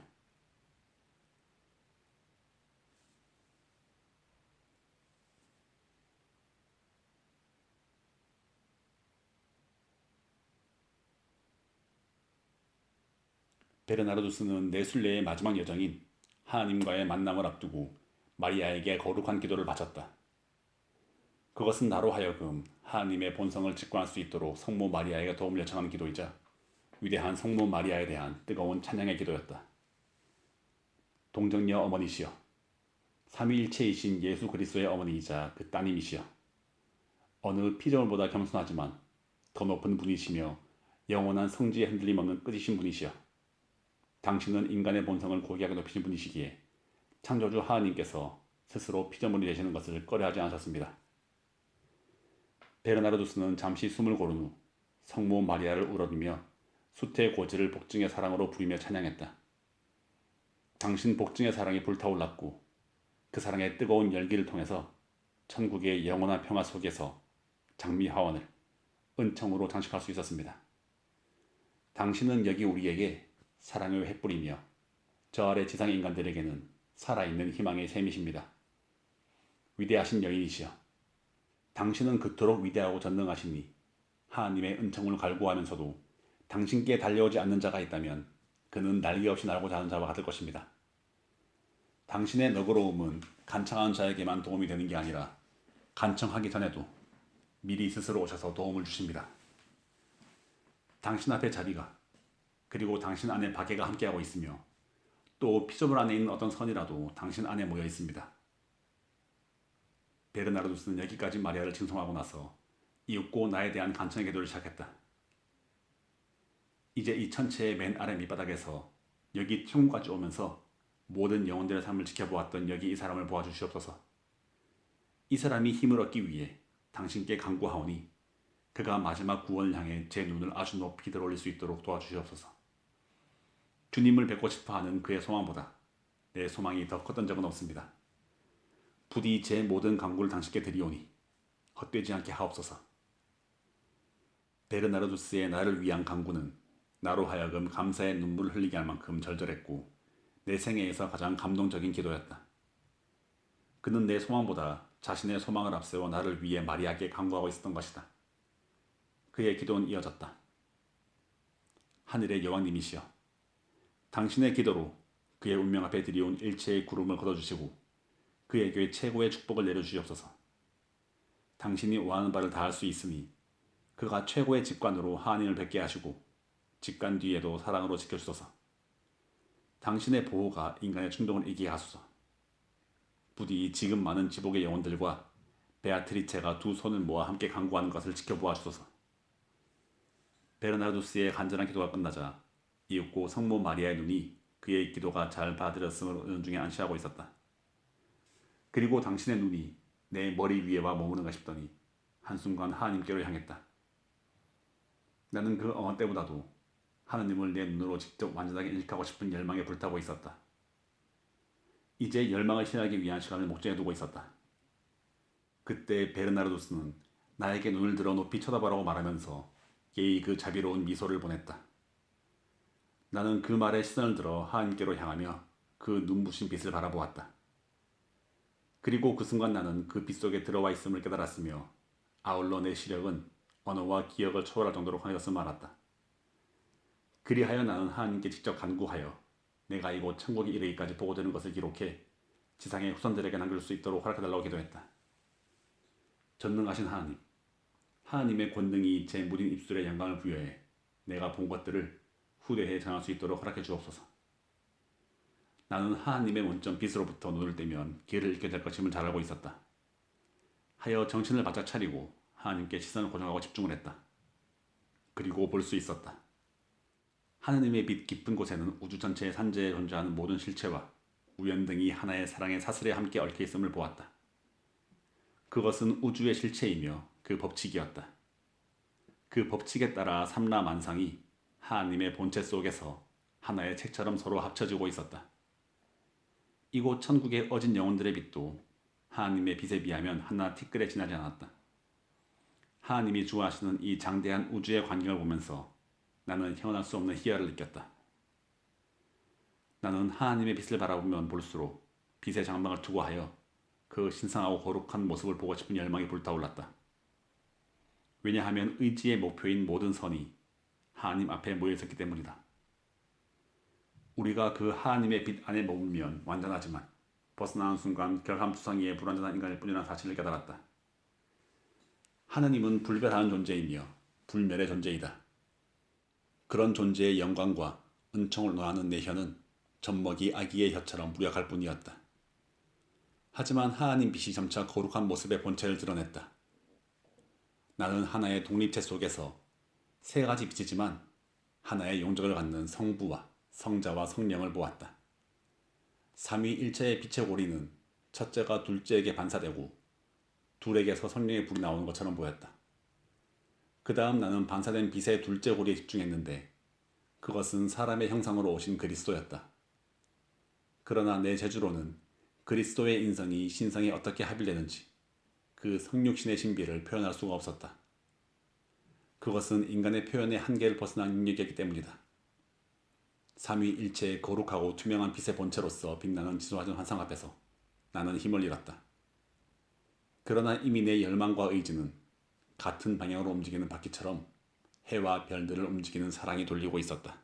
베르나르두스는 내 순례의 마지막 여정인 하나님과의 만남을 앞두고 마리아에게 거룩한 기도를 바쳤다. 그것은 나로 하여금 하나님의 본성을 직관할 수 있도록 성모 마리아에게 도움을 요청하는 기도이자 위대한 성모 마리아에 대한 뜨거운 찬양의 기도였다. 동정녀 어머니시여, 삼위일체이신 예수 그리스도의 어머니이자 그 따님이시여, 어느 피조물보다 겸손하지만 더 높은 분이시며 영원한 성지에 흔들림 없는 끝이신 분이시여, 당신은 인간의 본성을 고귀하게 높이신 분이시기에 창조주 하나님께서 스스로 피조물이 되시는 것을 꺼려하지 않으셨습니다. 베르나르두스는 잠시 숨을 고른 후 성모 마리아를 울어주며 수태의 고지를 복증의 사랑으로 부리며 찬양했다. 당신 복증의 사랑이 불타올랐고 그 사랑의 뜨거운 열기를 통해서 천국의 영원한 평화 속에서 장미 화원을 은총으로 장식할 수 있었습니다. 당신은 여기 우리에게 사랑의 횃불이며 저 아래 지상의 인간들에게는 살아있는 희망의 샘이십니다. 위대하신 여인이시여, 당신은 그토록 위대하고 전능하시니 하나님의 은총을 갈구하면서도 당신께 달려오지 않는 자가 있다면 그는 날개 없이 날고자 하는 자와 같을 것입니다. 당신의 너그러움은 간청하는 자에게만 도움이 되는 게 아니라 간청하기 전에도 미리 스스로 오셔서 도움을 주십니다. 당신 앞에 자비가 그리고 당신 안에 박해가 함께하고 있으며 또 피조물 안에 있는 어떤 선이라도 당신 안에 모여 있습니다. 베르나르두스는 여기까지 마리아를 칭송하고 나서 이윽고 나에 대한 간청의 기도를 시작했다. 이제 이 천체의 맨 아래 밑바닥에서 여기 천국까지 오면서 모든 영혼들의 삶을 지켜보았던 여기 이 사람을 보아주시옵소서. 이 사람이 힘을 얻기 위해 당신께 간구하오니 그가 마지막 구원을 향해 제 눈을 아주 높이 들어올릴 수 있도록 도와주시옵소서. 주님을 뵙고 싶어하는 그의 소망보다 내 소망이 더 컸던 적은 없습니다. 부디 제 모든 간구를 당신께 드리오니 헛되지 않게 하옵소서. 베르나르두스의 나를 위한 간구는 나로 하여금 감사의 눈물을 흘리게 할 만큼 절절했고 내 생애에서 가장 감동적인 기도였다. 그는 내 소망보다 자신의 소망을 앞세워 나를 위해 마리아에게 간구하고 있었던 것이다. 그의 기도는 이어졌다. 하늘의 여왕님이시여, 당신의 기도로 그의 운명 앞에 들이온 일체의 구름을 걷어주시고 그에게 최고의 축복을 내려주시옵소서. 당신이 원하는 바를 다할 수 있으니 그가 최고의 직관으로 하나님을 뵙게 하시고 직관 뒤에도 사랑으로 지켜주소서. 당신의 보호가 인간의 충동을 이기게 하소서. 부디 지금 많은 지복의 영혼들과 베아트리체가 두 손을 모아 함께 간구하는 것을 지켜보아 주소서. 베르나르두스의 간절한 기도가 끝나자 이윽고 성모 마리아의 눈이 그의 기도가 잘 받아들였음을 은중에 안시하고 있었다. 그리고 당신의 눈이 내 머리 위에와 머무른가 싶더니 한순간 하나님께로 향했다. 나는 그 어느 때보다도 하나님을 내 눈으로 직접 완전하게 인식하고 싶은 열망에 불타고 있었다. 이제 열망을 실현하기 위한 시간을 목전에 두고 있었다. 그때 베르나르두스는 나에게 눈을 들어 높이 쳐다보라고 말하면서 예의 그 자비로운 미소를 보냈다. 나는 그 말에 시선을 들어 하나님께로 향하며 그 눈부신 빛을 바라보았다. 그리고 그 순간 나는 그 빛 속에 들어와 있음을 깨달았으며 아울러 내 시력은 언어와 기억을 초월할 정도로 환해졌음을 알았다. 그리하여 나는 하나님께 직접 간구하여 내가 이곳 천국에 이르기까지 보고되는 것을 기록해 지상의 후손들에게 남길 수 있도록 허락해달라고 기도했다. 전능하신 하나님, 하나님의 권능이 제 무딘 입술에 영광을 부여해 내가 본 것들을 후대에 전할 수 있도록 허락해 주옵소서. 나는 하나님의 원점 빛으로부터 눈을 떼면 길을 잃게 될 것임을 잘 알고 있었다. 하여 정신을 바짝 차리고 하나님께 시선을 고정하고 집중을 했다. 그리고 볼 수 있었다. 하느님의 빛 깊은 곳에는 우주 전체의 산재에 존재하는 모든 실체와 우연 등이 하나의 사랑의 사슬에 함께 얽혀 있음을 보았다. 그것은 우주의 실체이며 그 법칙이었다. 그 법칙에 따라 삼라만상이 하나님의 본체 속에서 하나의 책처럼 서로 합쳐지고 있었다. 이곳 천국의 어진 영혼들의 빛도 하나님의 빛에 비하면 하나 티끌에 지나지 않았다. 하나님이 주하시는 이 장대한 우주의 광경을 보면서 나는 형언할 수 없는 희열을 느꼈다. 나는 하나님의 빛을 바라보면 볼수록 빛의 장막을 투구하여 그 신성하고 거룩한 모습을 보고 싶은 열망이 불타올랐다. 왜냐하면 의지의 목표인 모든 선이 하나님 앞에 모여 있었기 때문이다. 우리가 그 하나님의 빛 안에 머물면 완전하지만 벗어나는 순간 결함투성이의 불완전한 인간일 뿐이라는 사실을 깨달았다. 하느님은 불멸하는 존재이며 불멸의 존재이다. 그런 존재의 영광과 은총을 논하는 내 혀는 젖먹이 아기의 혀처럼 무력할 뿐이었다. 하지만 하나님 빛이 점차 거룩한 모습의 본체를 드러냈다. 나는 하나의 독립체 속에서 세 가지 빛이지만 하나의 용적을 갖는 성부와 성자와 성령을 보았다. 삼위일체의 빛의 고리는 첫째가 둘째에게 반사되고 둘에게서 성령의 불이 나오는 것처럼 보였다. 그 다음 나는 반사된 빛의 둘째 고리에 집중했는데 그것은 사람의 형상으로 오신 그리스도였다. 그러나 내 재주로는 그리스도의 인성이 신성에 어떻게 합일되는지 그 성육신의 신비를 표현할 수가 없었다. 그것은 인간의 표현의 한계를 벗어난 능력이었기 때문이다. 삼위일체의 거룩하고 투명한 빛의 본체로서 빛나는 지소하던 환상 앞에서 나는 힘을 잃었다. 그러나 이미 내 열망과 의지는 같은 방향으로 움직이는 바퀴처럼 해와 별들을 움직이는 사랑이 돌리고 있었다.